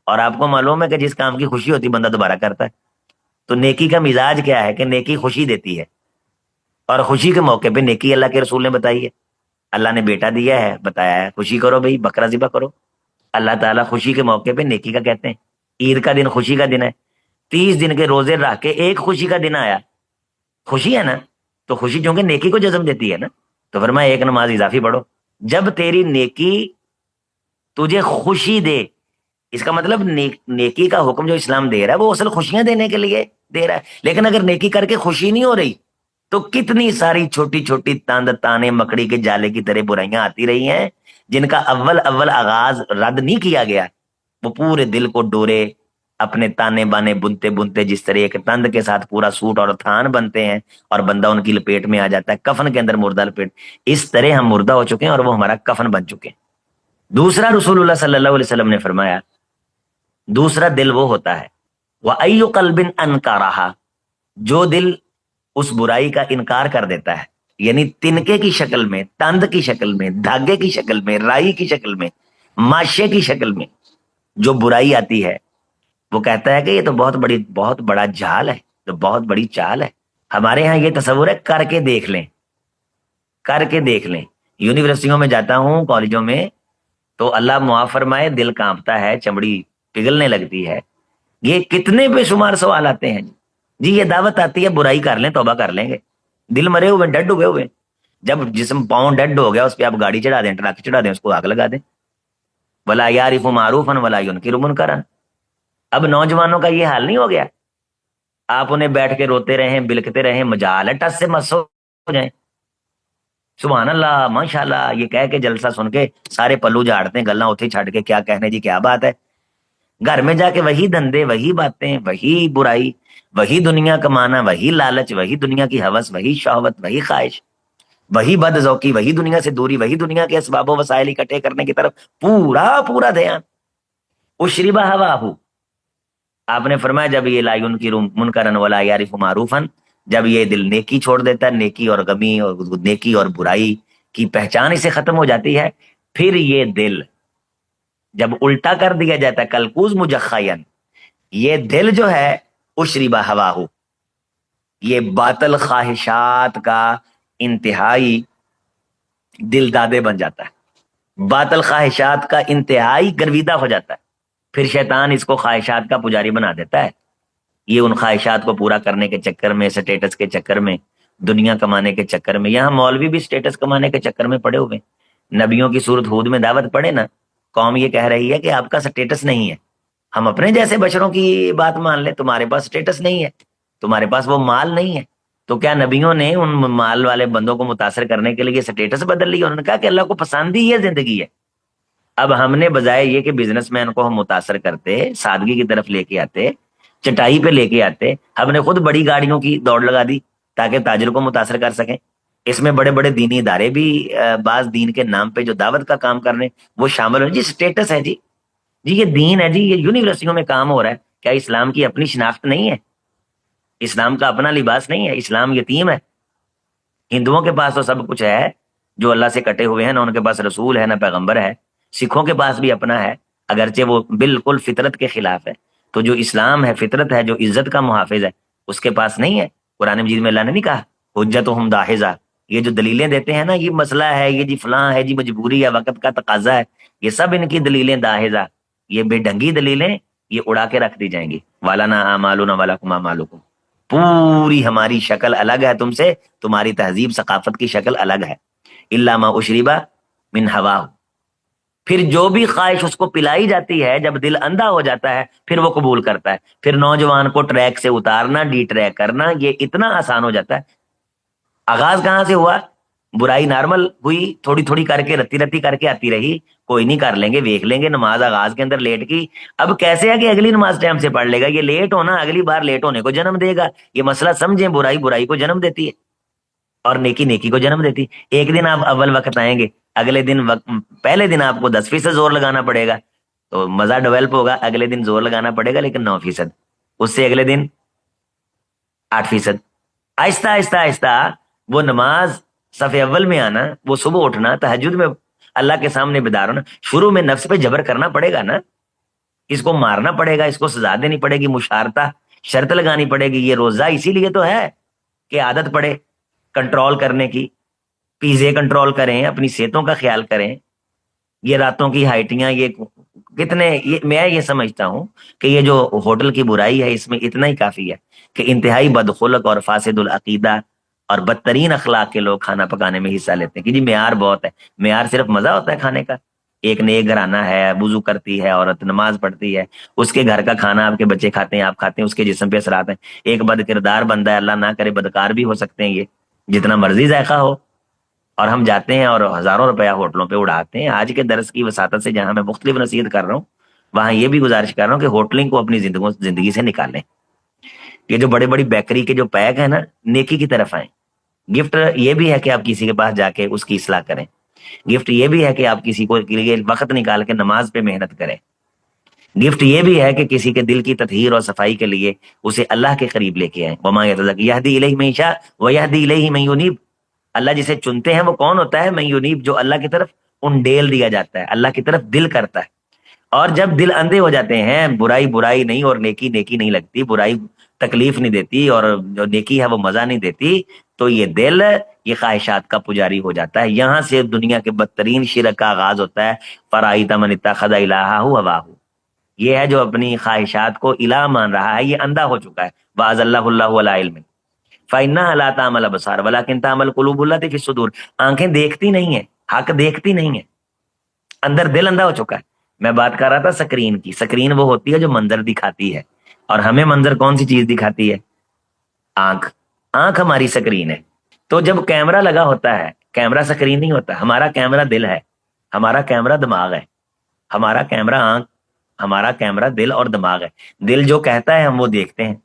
اور آپ کو معلوم ہے کہ جس کام کی خوشی ہوتی بندہ دوبارہ کرتا ہے، تو نیکی کا مزاج کیا ہے کہ نیکی خوشی دیتی ہے. اور خوشی کے موقع پہ نیکی اللہ کے رسول نے بتائی ہے. اللہ نے بیٹا دیا ہے، بتایا ہے خوشی کرو بھائی، بکرا ذبح کرو. اللہ تعالیٰ خوشی کے موقع پہ نیکی کا کہتے ہیں. عید کا دن خوشی کا دن ہے. 30 دن کے روزے رکھ کے ایک خوشی کا دن آیا، خوشی ہے نا، تو خوشی چونکہ نیکی کو جزم دیتی ہے نا، تو فرمایا ایک نماز اضافی پڑھو. جب تیری نیکی تجھے خوشی دے، اس کا مطلب نیکی کا حکم جو اسلام دے رہا ہے وہ اصل خوشیاں دینے کے لیے دے رہا ہے. لیکن اگر نیکی کر کے خوشی نہیں ہو رہی تو کتنی ساری چھوٹی چھوٹی تاند تانے مکڑی کے جالے کی طرح برائیاں آتی رہی ہیں، جن کا اول آغاز رد نہیں کیا گیا. وہ پورے دل کو ڈورے اپنے تانے بانے بنتے بنتے، جس طرح ایک تند کے ساتھ پورا سوٹ اور تھان بنتے ہیں اور بندہ ان کی لپیٹ میں آ جاتا ہے، کفن کے اندر مردہ لپیٹ، اس طرح ہم مردہ ہو چکے ہیں اور وہ ہمارا کفن بن چکے ہیں. دوسرا، رسول اللہ صلی اللہ علیہ وسلم نے فرمایا دوسرا دل وہ ہوتا ہے وَأَيُّ قَلْبٍ أَنْكَرَهَا، جو دل اس برائی کا انکار کر دیتا ہے، یعنی تنکے کی شکل میں، تند کی شکل میں، دھاگے کی شکل میں، رائی کی شکل میں، ماشے کی شکل میں جو برائی آتی ہے، وہ کہتا ہے کہ یہ تو بہت بڑا جال ہے، تو بہت بڑی چال ہے. ہمارے ہاں یہ تصور ہے کر کے دیکھ لیں، کر کے دیکھ لیں. یونیورسٹیوں میں جاتا ہوں، کالجوں میں، تو اللہ معاف فرمائے دل کانپتا ہے، چمڑی پگھلنے لگتی ہے. یہ کتنے بے شمار سوال آتے ہیں جی. یہ دعوت آتی ہے برائی کر لیں، توبہ کر لیں گے. دل مرے ہوئے، ڈیڈ ہوئے ہوئے، جب جسم پاؤں ڈیڈ ہو گیا اس پہ آپ گاڑی چڑھا دیں، ٹرک چڑھا دیں، اس کو آگ لگا دیں. ولا یعرف معروفا ولا ینکر منکرا. اب نوجوانوں کا یہ حال نہیں ہو گیا، آپ انہیں بیٹھ کے روتے رہیں، بلکتے رہیں، مجال ہے ٹس سے مس ہو جائیں. سبحان اللہ، ماشاء اللہ، یہ کہہ کے جلسہ سن کے سارے پلو جھاڑتے ہیں، گلاں اتھی چھڑ کے، کیا کہنے جی، کیا بات ہے. گھر میں جا کے وہی دھندے، وہی باتیں، وہی برائی، وہی دنیا کمانا، وہی لالچ، وہی دنیا کی ہوس، وہی شہوت، وہی خواہش، وہی بد ذوقی، وہی دنیا سے دوری، وہی دنیا کے اسباب و وسائل اکٹھے کرنے کی طرف پورا دھیان. اشربہ ہواہ، آپ نے فرمایا جب یہ لا ینکر منکرا ولا یعرف معروفا، جب یہ دل نیکی چھوڑ دیتا ہے، نیکی اور غمی اور نیکی اور برائی کی پہچان اسے ختم ہو جاتی ہے، پھر یہ دل جب الٹا کر دیا جاتا ہے کلکوز مجخین، یہ دل جو ہے اشربہ ہواہ، یہ باطل خواہشات کا انتہائی دل دادے بن جاتا ہے، باطل خواہشات کا انتہائی گرویدہ ہو جاتا ہے. پھر شیطان اس کو خواہشات کا پجاری بنا دیتا ہے. یہ ان خواہشات کو پورا کرنے کے چکر میں، سٹیٹس کے چکر میں، دنیا کمانے کے چکر میں، یہاں مولوی بھی سٹیٹس کمانے کے چکر میں پڑے ہوئے. نبیوں کی صورت ہود میں دعوت پڑے نا، قوم یہ کہہ رہی ہے کہ آپ کا سٹیٹس نہیں ہے، ہم اپنے جیسے بشروں کی بات مان لیں، تمہارے پاس سٹیٹس نہیں ہے، تمہارے پاس وہ مال نہیں ہے. تو کیا نبیوں نے ان مال والے بندوں کو متاثر کرنے کے لیے سٹیٹس بدل لی؟ انہوں نے کہا کہ اللہ کو پسند ہی یہ زندگی ہے. اب ہم نے بجائے یہ کہ بزنس مین کو ہم متاثر کرتے، سادگی کی طرف لے کے آتے، چٹائی پہ لے کے آتے، ہم نے خود بڑی گاڑیوں کی دوڑ لگا دی تاکہ تاجر کو متاثر کر سکیں. اس میں بڑے بڑے دینی ادارے بھی بعض دین کے نام پہ جو دعوت کا کام کرنے وہ شامل ہو. جی سٹیٹس ہے، جی یہ دین ہے، جی یہ یونیورسٹیوں میں کام ہو رہا ہے. کیا اسلام کی اپنی شناخت نہیں ہے؟ اسلام کا اپنا لباس نہیں ہے؟ اسلام یتیم ہے. ہندوؤں کے پاس تو سب کچھ ہے، جو اللہ سے کٹے ہوئے ہیں، نہ ان کے پاس رسول ہے، نہ پیغمبر ہے. سکھوں کے پاس بھی اپنا ہے، اگرچہ وہ بالکل فطرت کے خلاف ہے. تو جو اسلام ہے، فطرت ہے، جو عزت کا محافظ ہے، اس کے پاس نہیں ہے. قرآن مجید میں اللہ نے نہیں کہا حجتہم داحضہ، یہ جو دلیلیں دیتے ہیں نا، یہ مسئلہ ہے، یہ جی فلاں ہے، جی مجبوری ہے، وقت کا تقاضا ہے، یہ سب ان کی دلیلیں داحضہ، یہ بے ڈھنگی دلیلیں، یہ اڑا کے رکھ دی جائیں گی. وَلَنَا أَعْمَالُنَا وَلَكُمْ أَعْمَالُكُمْ. پوری ہماری شکل الگ ہے تم سے، تمہاری تہذیب ثقافت کی شکل الگ ہے. الا ما اشربا من ہوا، پھر جو بھی خواہش اس کو پلائی جاتی ہے، جب دل اندھا ہو جاتا ہے پھر وہ قبول کرتا ہے. پھر نوجوان کو ٹریک سے اتارنا، ڈی ٹریک کرنا، یہ اتنا آسان ہو جاتا ہے. آغاز کہاں سے ہوا؟ برائی نارمل ہوئی، تھوڑی تھوڑی کر کے رتی رتی کر کے آتی رہی، کوئی نہیں کر لیں گے، دیکھ لیں گے. نماز آغاز کے اندر لیٹ کی، اب کیسے ہے کہ اگلی نماز ٹائم سے پڑھ لے گا. یہ لیٹ ہونا اگلی بار لیٹ ہونے کو جنم دے گا. یہ مسئلہ سمجھیں، برائی برائی کو جنم دیتی ہے اور نیکی نیکی کو جنم دیتی. ایک دن آپ اول وقت آئیں گے، اگلے دن پہلے دن آپ کو 10% زور لگانا پڑے گا تو مزہ ڈیولپ ہوگا. اگلے دن زور لگانا پڑے گا لیکن 9%، اس سے اگلے دن 8%. آہستہ آہستہ آہستہ وہ نماز صف اول میں آنا، وہ صبح اٹھنا، تہجد میں اللہ کے سامنے بیدار ہونا. شروع میں نفس پہ جبر کرنا پڑے گا نا، اس کو مارنا پڑے گا، اس کو سزا دینی پڑے گی، مشارتہ شرط لگانی پڑے گی. یہ روزہ اسی لیے تو ہے کہ عادت پڑے کنٹرول کرنے کی. پیزے کنٹرول کریں، اپنی صحتوں کا خیال کریں. یہ راتوں کی ہائٹیاں، یہ کتنے، میں یہ سمجھتا ہوں کہ یہ جو ہوٹل کی برائی ہے اس میں اتنا ہی کافی ہے کہ انتہائی بدخلق اور فاسد العقیدہ اور بدترین اخلاق کے لوگ کھانا پکانے میں حصہ لیتے ہیں کہ جی معیار بہت ہے. معیار صرف مزہ ہوتا ہے کھانے کا. ایک نیک گھرانہ ہے، وضو کرتی ہے عورت، نماز پڑھتی ہے، اس کے گھر کا کھانا آپ کے بچے کھاتے ہیں، آپ کھاتے ہیں، اس کے جسم پہ اثرات ہیں. ایک بد کردار بندہ ہے، اللہ نہ کرے بدکار بھی ہو سکتے ہیں، یہ جتنا مرضی ذائقہ ہو، اور ہم جاتے ہیں اور ہزاروں روپیہ ہوٹلوں پہ اڑاتے ہیں. آج کے درس کی وساطت سے جہاں میں مختلف نصیحت کر رہا ہوں، وہاں یہ بھی گزارش کر رہا ہوں کہ ہوٹلنگ کو اپنی زندگی سے نکالیں. یہ جو بڑے بڑی بیکری کے جو پیک ہیں نا، نیکی کی طرف آئیں. گفٹ یہ بھی ہے کہ آپ کسی کے پاس جا کے اس کی اصلاح کریں. گفٹ یہ بھی ہے کہ آپ کسی کو کے لیے وقت نکال کے نماز پہ محنت کریں. گفٹ یہ بھی ہے کہ کسی کے دل کی تطہیر اور صفائی کے لیے اسے اللہ کے قریب لے کے آئیں. وما یہدی الیہ من یشاء ویہدی الیہ من ینیب. اللہ جسے چنتے ہیں وہ کون ہوتا ہے؟ من ینیب، جو اللہ کی طرف انڈیل دیا جاتا ہے، اللہ کی طرف دل کرتا ہے. اور جب دل اندھے ہو جاتے ہیں، برائی برائی نہیں اور نیکی نیکی نہیں لگتی، برائی تکلیف نہیں دیتی اور جو نیکی ہے وہ مزہ نہیں دیتی، تو یہ دل یہ خواہشات کا پجاری ہو جاتا ہے. یہاں سے دنیا کے بدترین شرک کا آغاز ہوتا ہے. فرائیت من اتخذ الہہ ہواہ، یہ ہے جو اپنی خواہشات کو الہ مان رہا ہے، یہ اندھا ہو چکا ہے. واذ اللہ علی علم فإنها لا تعمل الابصار ولكن تعمل القلوب التي في الصدور. آنکھیں دیکھتی نہیں ہیں، حق دیکھتی نہیں ہیں، اندر دل اندھا ہو چکا ہے. میں بات کر رہا تھا سکرین کی. سکرین وہ ہوتی ہے جو منظر دکھاتی ہے، اور ہمیں منظر کون سی چیز دکھاتی ہے؟ آنکھ. آنکھ ہماری سکرین ہے. تو جب کیمرہ لگا ہوتا ہے، کیمرہ سکرین نہیں ہوتا. ہمارا کیمرہ دل ہے، ہمارا کیمرہ دماغ ہے، ہمارا کیمرہ آنکھ، ہمارا کیمرہ دل اور دماغ ہے. دل جو کہتا ہے ہم وہ دیکھتے ہیں،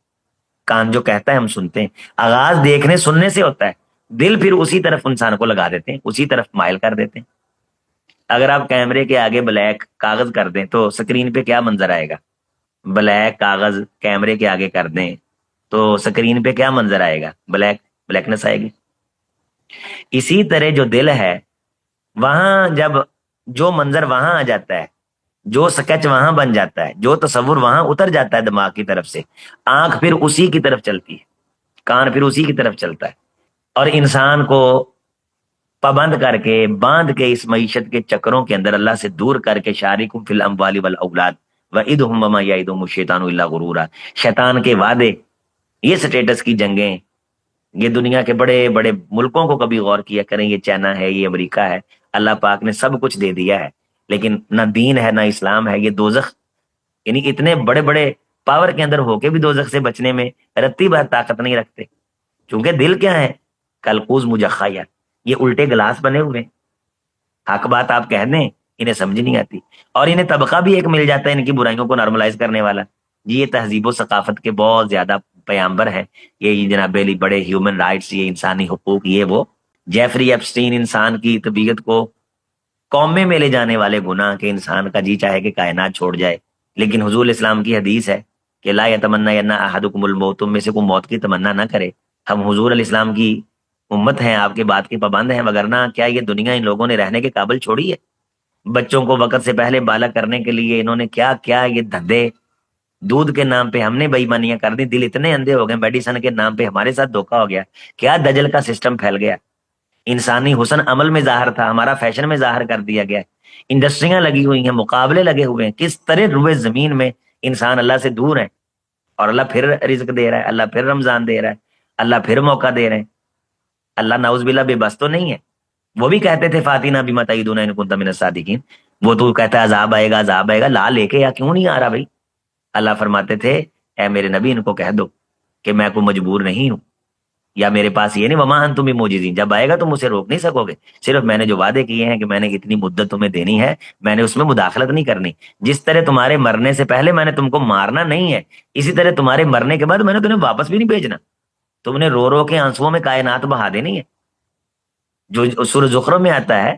کان جو کہتا ہے ہم سنتے ہیں. آغاز دیکھنے سننے سے ہوتا ہے، دل پھر اسی طرف انسان کو لگا دیتے ہیں، اسی طرف مائل کر دیتے ہیں. اگر آپ کیمرے کے آگے بلیک کاغذ کر دیں تو سکرین پہ کیا منظر آئے گا؟ بلیک کاغذ کیمرے کے آگے کر دیں تو سکرین پہ کیا منظر آئے گا؟ بلیکنس آئے گی. اسی طرح جو دل ہے، وہاں جب جو منظر وہاں آ جاتا ہے، جو سکیچ وہاں بن جاتا ہے، جو تصور وہاں اتر جاتا ہے دماغ کی طرف سے، آنکھ پھر اسی کی طرف چلتی ہے، کان پھر اسی کی طرف چلتا ہے. اور انسان کو پابند کر کے، باندھ کے اس معیشت کے چکروں کے اندر اللہ سے دور کر کے، شارکم فی الاموال والاولاد وعدہم وما یعدہم الشیطان الا غرورا. شیطان کے وعدے، یہ سٹیٹس کی جنگیں، یہ دنیا کے بڑے بڑے ملکوں کو کبھی غور کیا کریں. یہ چائنا ہے، یہ امریکہ ہے، اللہ پاک نے سب کچھ دے دیا ہے لیکن نہ دین ہے نہ اسلام ہے. یہ دوزخ، یعنی اتنے بڑے بڑے پاور کے اندر ہو کے بھی دوزخ سے بچنے میں رتی بھر طاقت نہیں رکھتے، کیونکہ دل کیا ہے؟ کلقوز مجخیہ، یہ الٹے گلاس بنے ہوئے. حق بات آپ کہہ دیں انہیں سمجھ نہیں آتی. اور انہیں طبقہ بھی ایک مل جاتا ہے ان کی برائیوں کو نارملائز کرنے والا. جی یہ تہذیب و ثقافت کے بہت زیادہ پیامبر ہیں یہ جناب علی، بڑے ہیومن رائٹس، یہ انسانی حقوق، یہ وہ. جیفری ایپسٹین انسان کی طبیعت کو قومے میں لے جانے والے گناہ کہ انسان کا جی چاہے کہ کائنات چھوڑ جائے. لیکن حضور اسلام کی حدیث ہے کہ لا یتمنین احدکم الموت، تم میں سے کوئی موت کی تمنا نہ کرے. ہم حضور علیہ السلام کی امت ہیں، آپ کے بات کے پابند ہیں، وگرنہ کیا یہ دنیا ان لوگوں نے رہنے کے قابل چھوڑی ہے؟ بچوں کو وقت سے پہلے بالغ کرنے کے لیے انہوں نے کیا کیا یہ دھندے، دودھ کے نام پہ ہم نے بے ایمانیاں کر دی. دل اتنے اندھے ہو گئے، میڈیسن کے نام پہ ہمارے ساتھ دھوکا ہو گیا. کیا دجل کا سسٹم پھیل گیا. انسانی حسن عمل میں ظاہر تھا، ہمارا فیشن میں ظاہر کر دیا گیا. انڈسٹریاں لگی ہوئی ہیں، مقابلے لگے ہوئے ہیں. کس طرح روئے زمین میں انسان اللہ سے دور ہے. اور اللہ پھر رزق دے رہا ہے، اللہ پھر رمضان دے رہا ہے، اللہ پھر موقع دے رہے ہیں. اللہ نعوذ باللہ بے بس تو نہیں ہے. وہ بھی کہتے تھے فاتینہ بما تعیدنا ان کنت من الصادقین. وہ تو کہتا ہے عذاب آئے گا عذاب آئے گا، لا لے کے، یا کیوں نہیں آ رہا بھائی؟ اللہ فرماتے تھے اے میرے نبی ان کو کہہ دو کہ میں کوئی مجبور نہیں ہوں، یا میرے پاس یہ نہیں وما انتم بمعجزین، جب آئے گا تم اسے روک نہیں سکو گے. صرف میں نے جو وعدے کیے ہیں کہ میں نے اتنی مدت تمہیں دینی ہے، میں نے اس میں مداخلت نہیں کرنی. جس طرح تمہارے مرنے سے پہلے میں نے تم کو مارنا نہیں ہے، اسی طرح تمہارے مرنے کے بعد میں نے تمہیں واپس بھی نہیں بھیجنا. تم نے رو رو کے آنسوؤں میں کائنات بہا دینی ہے. جو سورہ زخرف میں آتا ہے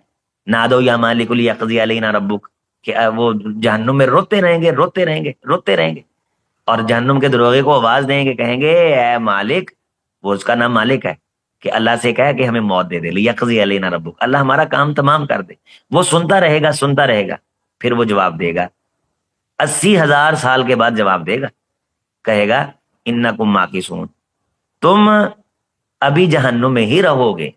نادو یا مالک لیقضی علینا ربک، کہ وہ جہنم میں روتے رہیں گے روتے رہیں گے روتے رہیں گے، اور جہنم کے دروغے کو آواز دیں گے، کہیں گے اے مالک، وہ اس کا نام مالک ہے، کہ اللہ سے کہے کہ ہمیں موت دے دے، لیقضی علینا ربک، اللہ ہمارا کام تمام کر دے. وہ سنتا رہے گا. پھر وہ جواب دے گا 80,000 سال کے بعد جواب دے گا، کہے گا انکم ماکثون، تم ابھی جہنم میں ہی رہو گے.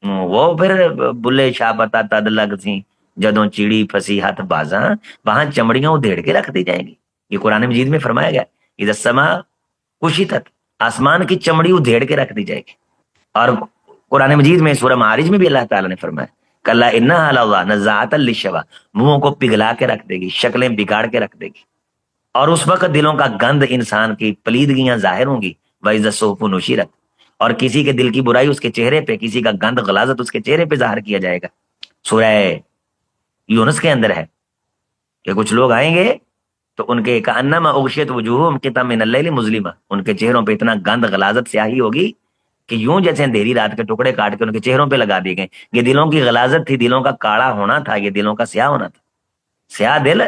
وہ پھر بلے شاہ پتا تد لگ سی جدوں چیڑی پھسی ہاتھ بازاں، وہاں چمڑیاں ادھیڑ کے رکھ دی جائیں گی. یہ قرآن مجید میں فرمایا گیا اذا السماء کشطت، آسمان کی چمڑی ادھیڑ کے رکھ دی جائے گی. اور قرآن مجید میں سورہ معارج میں بھی اللہ تعالیٰ نے فرمایا کلا انہا لظیٰ نزاعۃ للشویٰ، منہوں کو پگھلا کے رکھ دے گی، شکلیں بگاڑ کے رکھ دے گی. اور اس وقت دلوں کا گند، انسان کی پلیدگیاں ظاہر ہوں گی. وَإِذَا الصُّحُفُ نُشِرَتْ، اور کسی کے دل کی برائی اس کے چہرے پہ، کسی کا گند غلاظت اس کے چہرے پہ ظاہر کیا جائے گا. سورہ یونس کے اندر ہے کہ کچھ لوگ آئیں گے تو ان کے کأنما اغشیت وجوہہم قطعا من اللیل مظلمہ، ان کے چہروں پہ اتنا گند غلاظت سیاہی ہوگی کہ یوں جیسے اندھیری رات کے ٹکڑے کاٹ کے ان کے چہروں پہ لگا دیے گئے. یہ دلوں کی غلاظت تھی، دلوں کا کاڑا ہونا تھا، یہ دلوں کا سیاہ ہونا تھا. سیاہ دل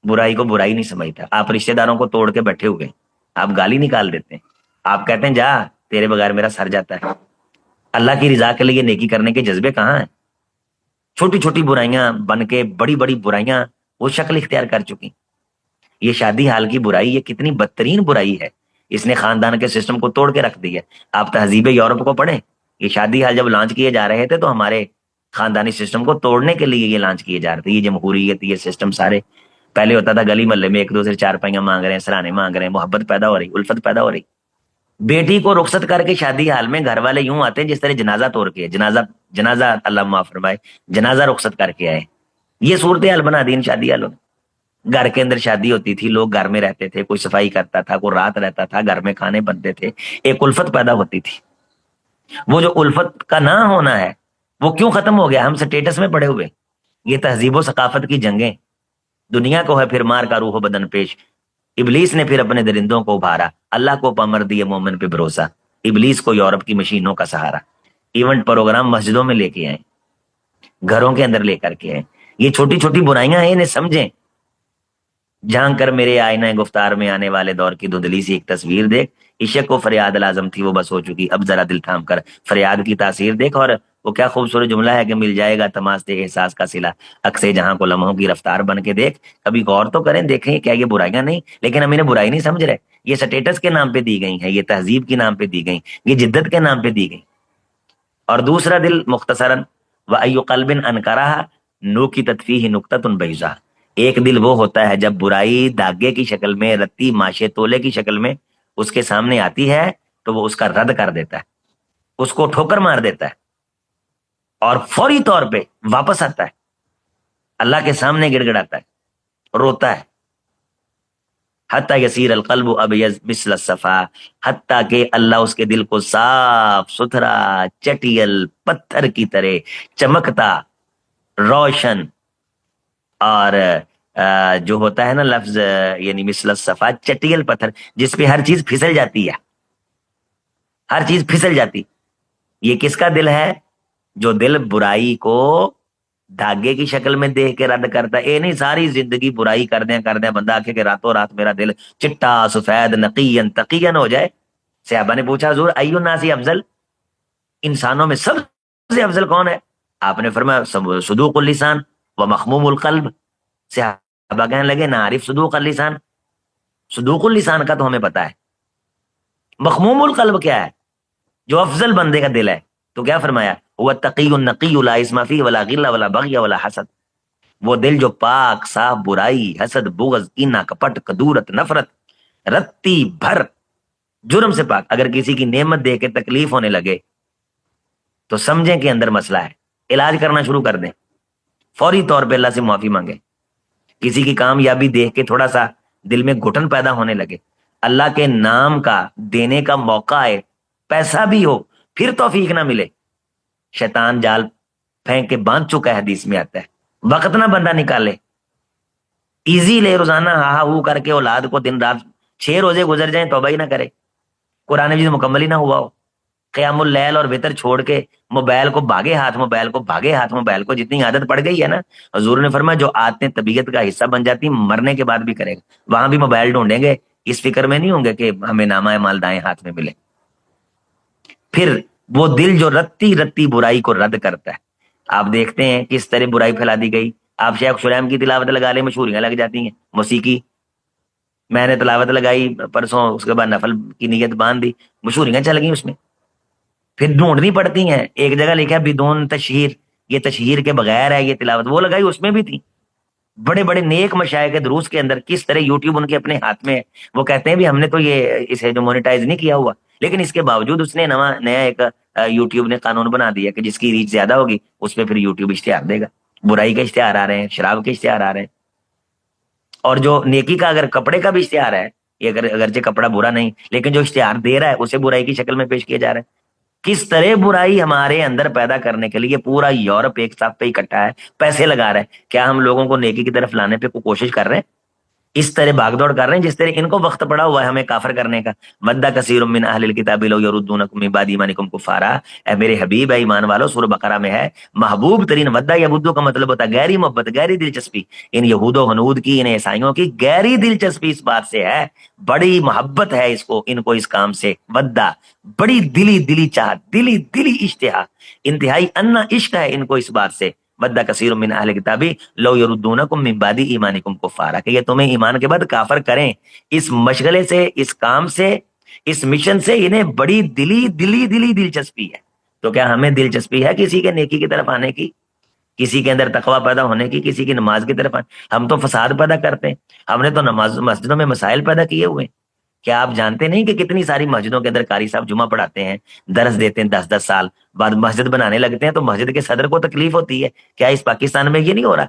برائی کو برائی نہیں سمجھتا. آپ رشتہ داروں کو توڑ کے بیٹھے ہوئے، آپ گالی نکال دیتے ہیں، آپ کہتے ہیں جا تیرے بغیر میرا سر جاتا ہے. اللہ کی رضا کے لیے نیکی کرنے کے جذبے کہاں ہیں؟ چھوٹی چھوٹی برائیاں بن کے بڑی بڑی برائیاں وہ شکل اختیار کر چکی. یہ شادی حال کی برائی، یہ کتنی بدترین برائی ہے، اس نے خاندان کے سسٹم کو توڑ کے رکھ دیا. آپ تہذیب یورپ کو پڑھیں، یہ شادی حال جب لانچ کیے جا رہے تھے تو ہمارے خاندانی سسٹم کو توڑنے کے لیے یہ لانچ کیے جا رہے تھے. یہ جمہوریت، یہ سسٹم سارے پہلے ہوتا تھا گلی محلے میں ایک دوسرے چار پائیاں مانگ رہے ہیں، سرانے مانگ رہے ہیں، محبت پیدا ہو رہی، الفت پیدا ہو رہی. بیٹی کو رخصت کر کے شادی حال میں گھر والے یوں آتے ہیں جس طرح جنازہ توڑ کے، جنازہ اللہ معاف فرمائے، جنازہ رخصت کر کے آئے. یہ صورتحال بنا دی ان شادی حالوں میں. گھر کے اندر شادی ہوتی تھی، لوگ گھر میں رہتے تھے، کوئی صفائی کرتا تھا، کوئی رات رہتا تھا، گھر میں کھانے بنتے تھے، ایک الفت پیدا ہوتی تھی. وہ جو الفت کا نہ ہونا ہے وہ کیوں ختم ہو گیا؟ ہم سٹیٹس میں پڑے ہوئے. یہ تہذیب و ثقافت کی جنگیں، دنیا کو ہے پھر مار کا روح و بدن پیش. ابلیس نے پھر اپنے درندوں کو ابھارا، اللہ کو پامر دیے مومن پہ بھروسہ، ابلیس کو یورپ کی مشینوں کا سہارا. ایونٹ پروگرام مسجدوں میں لے کے آئے، گھروں کے اندر لے کر کے آئے. یہ چھوٹی چھوٹی برائیاں ہیں، انہیں سمجھیں. جھانک کر میرے آئینہ گفتار میں آنے والے دور کی دھندلی سی ایک تصویر دیکھ، عشق و فریاد لازم تھی وہ بس ہو چکی، اب ذرا دل تھام کر فریاد کی تاثیر دیکھ. اور وہ کیا خوبصورت جملہ ہے کہ مل جائے گا تماس دے احساس کا صلہ، اکسے جہاں کو لمحوں کی رفتار بن کے دیکھ. کبھی غور تو کریں، دیکھیں کیا یہ برائیاں نہیں، لیکن ہم انہیں برائی نہیں سمجھ رہے. یہ سٹیٹس کے نام پہ دی گئی ہیں، یہ تہذیب کے نام پہ دی گئی، یہ جدت کے نام پہ دی گئی. اور دوسرا دل مختصراً وَأَيُّ قَلْبٍ أَنْكَرَهَا نُوكِتَتْ فِيهِ نُكْتَةٌ بَيْضَاء، ایک دل وہ ہوتا ہے جب برائی داغے کی شکل میں، رتی ماشے تولے کی شکل میں اس کے سامنے آتی ہے تو وہ اس کا رد کر دیتا ہے، اس کو ٹھوکر مار دیتا ہے اور فوری طور پہ واپس آتا ہے، اللہ کے سامنے گڑ گڑاتا ہے، روتا ہے. حتیٰ یسیر القلب ابیض مثل الصفا، حتیٰ کہ اللہ اس کے دل کو صاف ستھرا چٹیل پتھر کی طرح چمکتا، روشن، اور جو ہوتا ہے نا لفظ یعنی مثل الصفا، چٹیل پتھر جس پہ ہر چیز پھسل جاتی ہے، ہر چیز پھسل جاتی. یہ کس کا دل ہے؟ جو دل برائی کو دھاگے کی شکل میں دیکھ کے رد کرتا ہے. اے نہیں ساری زندگی برائی کر دیں بندہ آکھے کہ راتوں رات میرا دل چٹا سفید نقین تقین ہو جائے. صحابہ نے پوچھا حضور ایو الناس افضل، انسانوں میں سب سے افضل کون ہے؟ آپ نے فرمایا صدوق اللسان و مخموم القلب. صحابہ کہنے لگے نعرف صدوق اللسان، صدوق اللسان کا تو ہمیں پتا ہے، مخموم القلب کیا ہے؟ جو افضل بندے کا دل ہے. تو کیا فرمایا؟ وہ تقی النقی لا اسم فیہ ولا غل ولا بغی ولا حسد، وہ دل جو پاک صاف، برائی، حسد، بغض، کینہ، کپٹ، کدورت، نفرت رتی بھر جرم سے پاک. اگر کسی کی نعمت دے کے تکلیف ہونے لگے تو سمجھیں کہ اندر مسئلہ ہے, علاج کرنا شروع کر دیں, فوری طور پہ اللہ سے معافی مانگیں. کسی کی کامیابی دیکھ کے تھوڑا سا دل میں گھٹن پیدا ہونے لگے, اللہ کے نام کا دینے کا موقع آئے, پیسہ بھی ہو, پھر توفیق نہ ملے, شیطان جال پھینک کے باندھ چکا ہے, حدیث میں آتا ہے. وقت نہ بندہ نکالے, ایزی لے, روزانہ ہا ہو کر کے اولاد کو دن رات 6 روزے گزر جائیں توبہ ہی نہ کرے, قرآن مجید مکمل ہی نہ ہوا ہو, قیام اللیل اور وتر چھوڑ کے موبائل کو بھاگے ہاتھ, موبائل کو بھاگے ہاتھ, موبائل کو جتنی عادت پڑ گئی ہے نا, حضور نے فرمایا جو عادتیں طبیعت کا حصہ بن جاتی مرنے کے بعد بھی کرے گا, وہاں بھی موبائل ڈھونڈیں گے, اس فکر میں نہیں ہوں گے کہ ہمیں نامہ مال دائیں ہاتھ میں ملے. پھر وہ دل جو رتی رتی برائی کو رد کرتا ہے, آپ دیکھتے ہیں کس طرح برائی پھیلا دی گئی. آپ شیخ سلیم کی تلاوت لگا لیں, مشہوریاں لگ جاتی ہیں. موسیقی میں نے تلاوت لگائی پرسوں, اس کے بعد نفل کی نیت باندھ دی, مشہوریاں چل گئی اس میں. پھر ڈھونڈنی پڑتی ہیں, ایک جگہ لکھا ہے بدون تشہیر, یہ تشہیر کے بغیر ہے یہ تلاوت, وہ لگائی اس میں بھی تھی. بڑے بڑے نیک مشائخ کے دروس کے اندر کس طرح یوٹیوب ان کے اپنے ہاتھ میں ہے, وہ کہتے ہیں بھی ہم نے تو یہ اسے جو مونیٹائز نہیں کیا ہوا, لیکن اس کے باوجود اس نے نیا ایک یوٹیوب نے قانون بنا دیا کہ جس کی ریچ زیادہ ہوگی اس پہ پھر یوٹیوب اشتہار دے گا. برائی کے اشتہار آ رہے ہیں, شراب کے اشتہار آ رہے ہیں, اور جو نیکی کا اگر کپڑے کا بھی اشتہار ہے, یہ اگرچہ کپڑا برا نہیں, لیکن جو اشتہار دے رہا ہے اسے برائی کی شکل میں پیش کیا جا رہا ہے. کس طرح برائی ہمارے اندر پیدا کرنے کے لیے پورا یورپ ایک ساتھ پہ اکٹھا ہے, پیسے لگا رہا ہے. کیا ہم لوگوں کو نیکی کی طرف لانے پہ کوئی کوشش کر رہے ہیں؟ اس طرح بھاگ دوڑ کر رہے ہیں جس طرح ان کو وقت پڑا ہوا ہے ہمیں کافر کرنے کا. ودّ کثیر من اہل الکتاب لو یردونکم من بعد ایمانکم کفارا, اے میرے حبیب, اے ایمان والو, سورہ بقرہ میں ہے محبوب ترین. ودّ یبدو کا مطلب ہوتا ہے گہری محبت, گہری دلچسپی. ان یہود و ہنود کی, ان عیسائیوں کی گہری دلچسپی اس بات سے ہے, بڑی محبت ہے اس کو, ان کو اس کام سے. ودّا بڑی دلی چاہت, دلی اشتہا, انتہائی انا عشق ہے ان کو اس بات سے. ودّ کثیر من اہل کتاب لو یردونکم من بعد ایمانکم کفارا, کہ یہ تمہیں ایمان کے بعد کافر کریں. اس مشغلے سے, اس کام سے, اس مشن سے انہیں بڑی دلی دلچسپی ہے. تو کیا ہمیں دلچسپی ہے کسی کے نیکی کی طرف آنے کی, کسی کے اندر تقوی پیدا ہونے کی, کسی کی نماز کی طرف ہم تو فساد پیدا کرتے ہیں. ہم نے تو نماز مسجدوں میں مسائل پیدا کیے ہوئے. کیا آپ جانتے نہیں کہ کتنی ساری مسجدوں کے اندر قاری صاحب جمعہ پڑھاتے ہیں, درس دیتے ہیں, 10 سال بعد مسجد بنانے لگتے ہیں تو مسجد کے صدر کو تکلیف ہوتی ہے. کیا اس پاکستان میں یہ نہیں ہو رہا؟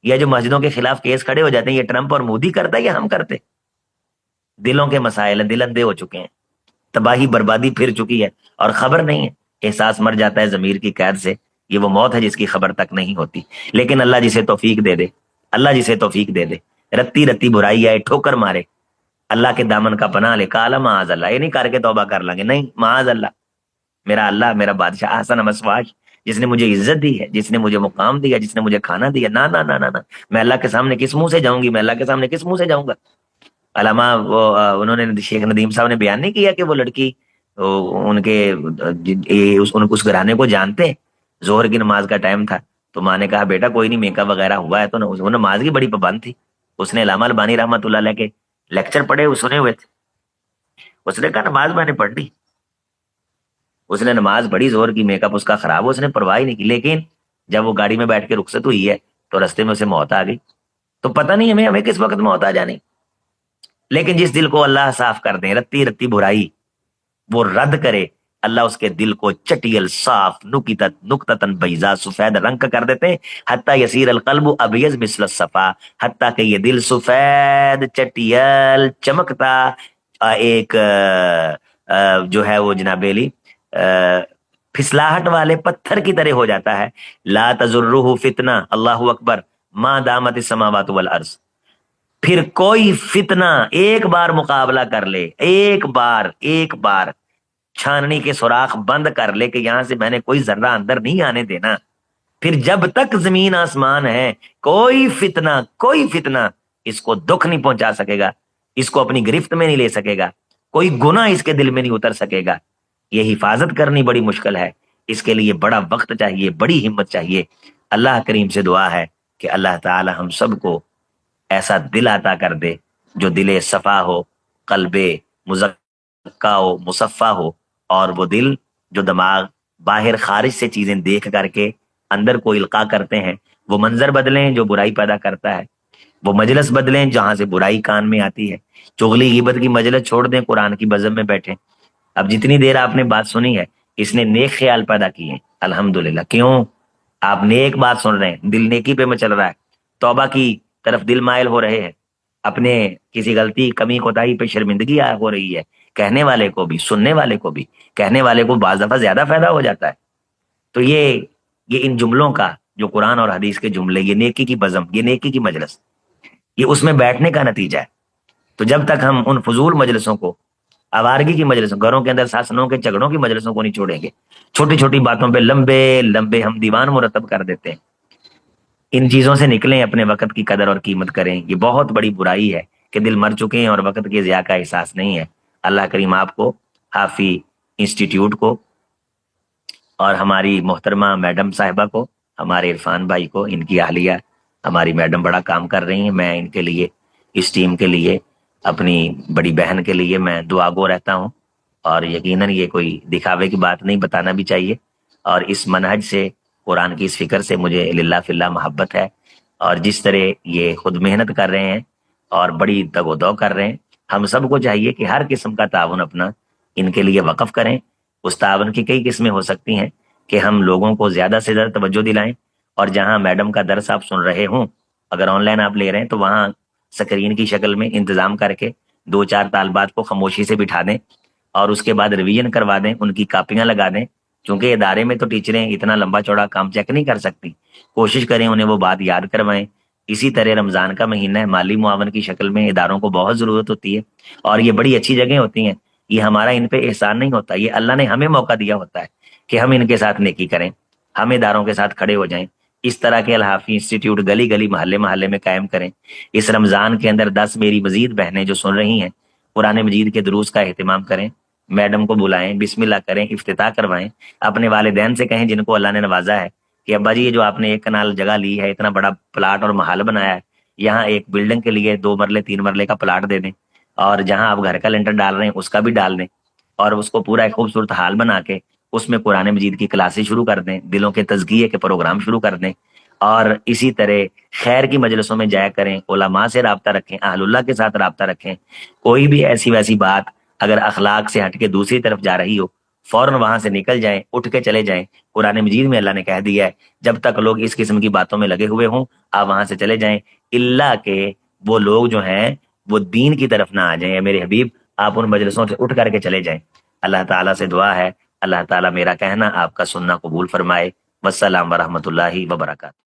یہ جو مسجدوں کے خلاف کیس کھڑے ہو جاتے ہیں, یہ ٹرمپ اور مودی کرتا ہے یا ہم کرتے؟ دلوں کے مسائل ہیں, دل اندھے ہو چکے ہیں, تباہی بربادی پھر چکی ہے اور خبر نہیں ہے. احساس مر جاتا ہے ضمیر کی قید سے, یہ وہ موت ہے جس کی خبر تک نہیں ہوتی. لیکن اللہ جسے توفیق دے دے, اللہ جسے توفیق دے دے, رتی رتی برائی آئے, ٹھوکر مارے, اللہ کے دامن کا پناہ لے, کالا معاذ اللہ, یہ نہیں کر کے توبہ کر لیں گے, نہیں, معاذ اللہ, میرا اللہ, میرا بادشاہ, احسن مسواج, جس نے مجھے عزت دی ہے, جس نے مجھے مقام دیا, جس نے مجھے کھانا دیا, نہ نہ نہ نہ, میں اللہ کے سامنے کس منہ سے جاؤں گی, میں اللہ کے سامنے کس منہ سے جاؤں گا. علامہ انہوں نے, شیخ ندیم صاحب نے بیان نہیں کیا کہ وہ لڑکی ان کے اس گھرانے کو جانتے ہیں. ظہر کی نماز کا ٹائم تھا تو ماں نے کہا بیٹا کوئی نہیں, میک اپ وغیرہ ہوا ہے تو وہ نماز کی بڑی پابند تھی. اس نے علامہ البانی رحمۃ اللہ علیہ کے لیکچر پڑھے, سنے ہوئے تھے. اس نے کہا نماز میں نے پڑھ لی. اس نے نماز پڑھی, زور کی, میک اپ اس کا خراب ہو, اس نے پرواہ ہی نہیں کی. لیکن جب وہ گاڑی میں بیٹھ کے رخصت ہوئی ہے تو رستے میں اسے موت آ گئی. تو پتہ نہیں ہمیں کس وقت موت آ جانی. لیکن جس دل کو اللہ صاف کر دیں, رتی رتی برائی وہ رد کرے, اللہ اس کے دل کو چٹیل, صاف, نکتتن بیضا, سفید رنگ کا کر دیتے ہیں. حتی یسیر القلب ابیض مثل الصفا, حتی کہ یہ دل سفید, چٹیل, چمکتا ایک جو ہے وہ جناب علی پھسلاہٹ والے پتھر کی طرح ہو جاتا ہے. لا تضرہ فتنہ, اللہ اکبر, ما دامت السماوات والارض. پھر کوئی فتنہ ایک بار مقابلہ کر لے, ایک بار چھاننی کے سوراخ بند کر لے کہ یہاں سے میں نے کوئی ذرہ اندر نہیں آنے دینا, پھر جب تک زمین آسمان ہے کوئی فتنہ اس کو دکھ نہیں پہنچا سکے گا, اس کو اپنی گرفت میں نہیں لے سکے گا, کوئی گناہ اس کے دل میں نہیں اتر سکے گا. یہ حفاظت کرنی بڑی مشکل ہے, اس کے لیے بڑا وقت چاہیے, بڑی ہمت چاہیے. اللہ کریم سے دعا ہے کہ اللہ تعالی ہم سب کو ایسا دل عطا کر دے جو دل صفا ہو, قلب مزکا ہو, مصفا ہو, اور وہ دل جو دماغ باہر خارج سے چیزیں دیکھ کر کے اندر کو القاء کرتے ہیں, وہ منظر بدلیں جو برائی پیدا کرتا ہے. وہ مجلس بدلیں جہاں سے برائی کان میں آتی ہے، چغلی غیبت کی مجلس چھوڑ دیں، قرآن کی بزم میں بیٹھیں۔ اب جتنی دیر آپ نے بات سنی ہے اس نے نیک خیال پیدا کیے ہیں، الحمدللہ۔ کیوں؟ آپ نیک بات سن رہے ہیں، دل نیکی پہ چل رہا ہے، توبہ کی طرف دل مائل ہو رہے ہیں، اپنے کسی غلطی کمی کوتاہی پہ شرمندگی ہو رہی ہے، کہنے والے کو بھی سننے والے کو بھی، کہنے والے کو بعض دفعہ زیادہ فائدہ ہو جاتا ہے۔ تو یہ ان جملوں کا جو قرآن اور حدیث کے جملے، یہ نیکی کی بزم، یہ نیکی کی مجلس، یہ اس میں بیٹھنے کا نتیجہ ہے۔ تو جب تک ہم ان فضول مجلسوں کو، آوارگی کی مجلسوں، گھروں کے اندر ساسنوں کے جھگڑوں کی مجلسوں کو نہیں چھوڑیں گے، چھوٹی چھوٹی باتوں پہ لمبے لمبے ہم دیوان مرتب کر دیتے ہیں، ان چیزوں سے نکلیں، اپنے وقت کی قدر اور قیمت کریں۔ یہ بہت بڑی برائی ہے کہ دل مر چکے ہیں اور وقت کے ضیاع کا احساس نہیں ہے۔ اللہ کریم آپ کو، حافی انسٹیٹیوٹ کو، اور ہماری محترمہ میڈم صاحبہ کو، ہمارے عرفان بھائی کو، ان کی اہلیہ ہماری میڈم بڑا کام کر رہی ہیں، میں ان کے لیے، اس ٹیم کے لیے، اپنی بڑی بہن کے لیے میں دعا گو رہتا ہوں۔ اور یقیناً یہ کوئی دکھاوے کی بات نہیں، بتانا بھی چاہیے، اور اس منہج سے، قرآن کی اس فکر سے مجھے للہ فی اللہ محبت ہے۔ اور جس طرح یہ خود محنت کر رہے ہیں اور بڑی دگ و دو کر رہے ہیں، ہم سب کو چاہیے کہ ہر قسم کا تعاون اپنا ان کے لیے وقف کریں۔ اس تعاون کی کئی قسمیں ہو سکتی ہیں کہ ہم لوگوں کو زیادہ سے زیادہ توجہ دلائیں، اور جہاں میڈم کا درس آپ سن رہے ہوں، اگر آن لائن آپ لے رہے ہیں تو وہاں سکرین کی شکل میں انتظام کر کے 2-4 طالبات کو خاموشی سے بٹھا دیں، اور اس کے بعد ریویژن کروا دیں، ان کی کاپیاں لگا دیں، کیونکہ ادارے میں تو ٹیچریں اتنا لمبا چوڑا کام چیک نہیں کر سکتی، کوشش کریں انہیں وہ بات یاد کروائیں۔ اسی طرح رمضان کا مہینہ ہے، مالی معاون کی شکل میں اداروں کو بہت ضرورت ہوتی ہے، اور یہ بڑی اچھی جگہیں ہوتی ہیں، یہ ہمارا ان پہ احسان نہیں ہوتا، یہ اللہ نے ہمیں موقع دیا ہوتا ہے کہ ہم ان کے ساتھ نیکی کریں، ہم اداروں کے ساتھ کھڑے ہو جائیں، اس طرح کے الحافی انسٹیٹیوٹ گلی گلی محلے محلے میں قائم کریں۔ اس رمضان کے اندر 10 میری مزید بہنیں جو سن رہی ہیں، قرآن مجید کے دروس کا اہتمام کریں، میڈم کو بلائیں، بسم اللہ کریں، افتتاح کروائیں، اپنے والدین سے کہیں جن کو اللہ نے نوازا ہے کہ ابا جی یہ جو آپ نے 1 کنال جگہ لی ہے، اتنا بڑا پلاٹ اور محل بنایا ہے، یہاں ایک بلڈنگ کے لیے 2 مرلے 3 مرلے کا پلاٹ دے دیں، اور جہاں آپ گھر کا لینٹر ڈال رہے ہیں اس کا بھی ڈال دیں، اور اس کو پورا ایک خوبصورت حال بنا کے اس میں قرآن مجید کی کلاسیں شروع کر دیں، دلوں کے تزکیے کے پروگرام شروع کر دیں، اور اسی طرح خیر کی مجلسوں میں جایا کریں، علماء سے رابطہ رکھیں، اہل اللہ کے ساتھ رابطہ رکھیں۔ کوئی بھی ایسی ویسی بات اگر اخلاق سے ہٹ کے دوسری طرف جا رہی ہو، فوراً وہاں سے نکل جائیں، اٹھ کے چلے جائیں۔ قرآن مجید میں اللہ نے کہہ دیا ہے جب تک لوگ اس قسم کی باتوں میں لگے ہوئے ہوں آپ وہاں سے چلے جائیں، اللہ کے وہ لوگ جو ہیں وہ دین کی طرف نہ آ جائیں۔ اے میرے حبیب، آپ ان مجلسوں سے اٹھ کر کے چلے جائیں۔ اللہ تعالیٰ سے دعا ہے اللہ تعالیٰ میرا کہنا آپ کا سننا قبول فرمائے۔ والسلام ورحمۃ اللہ وبرکاتہ۔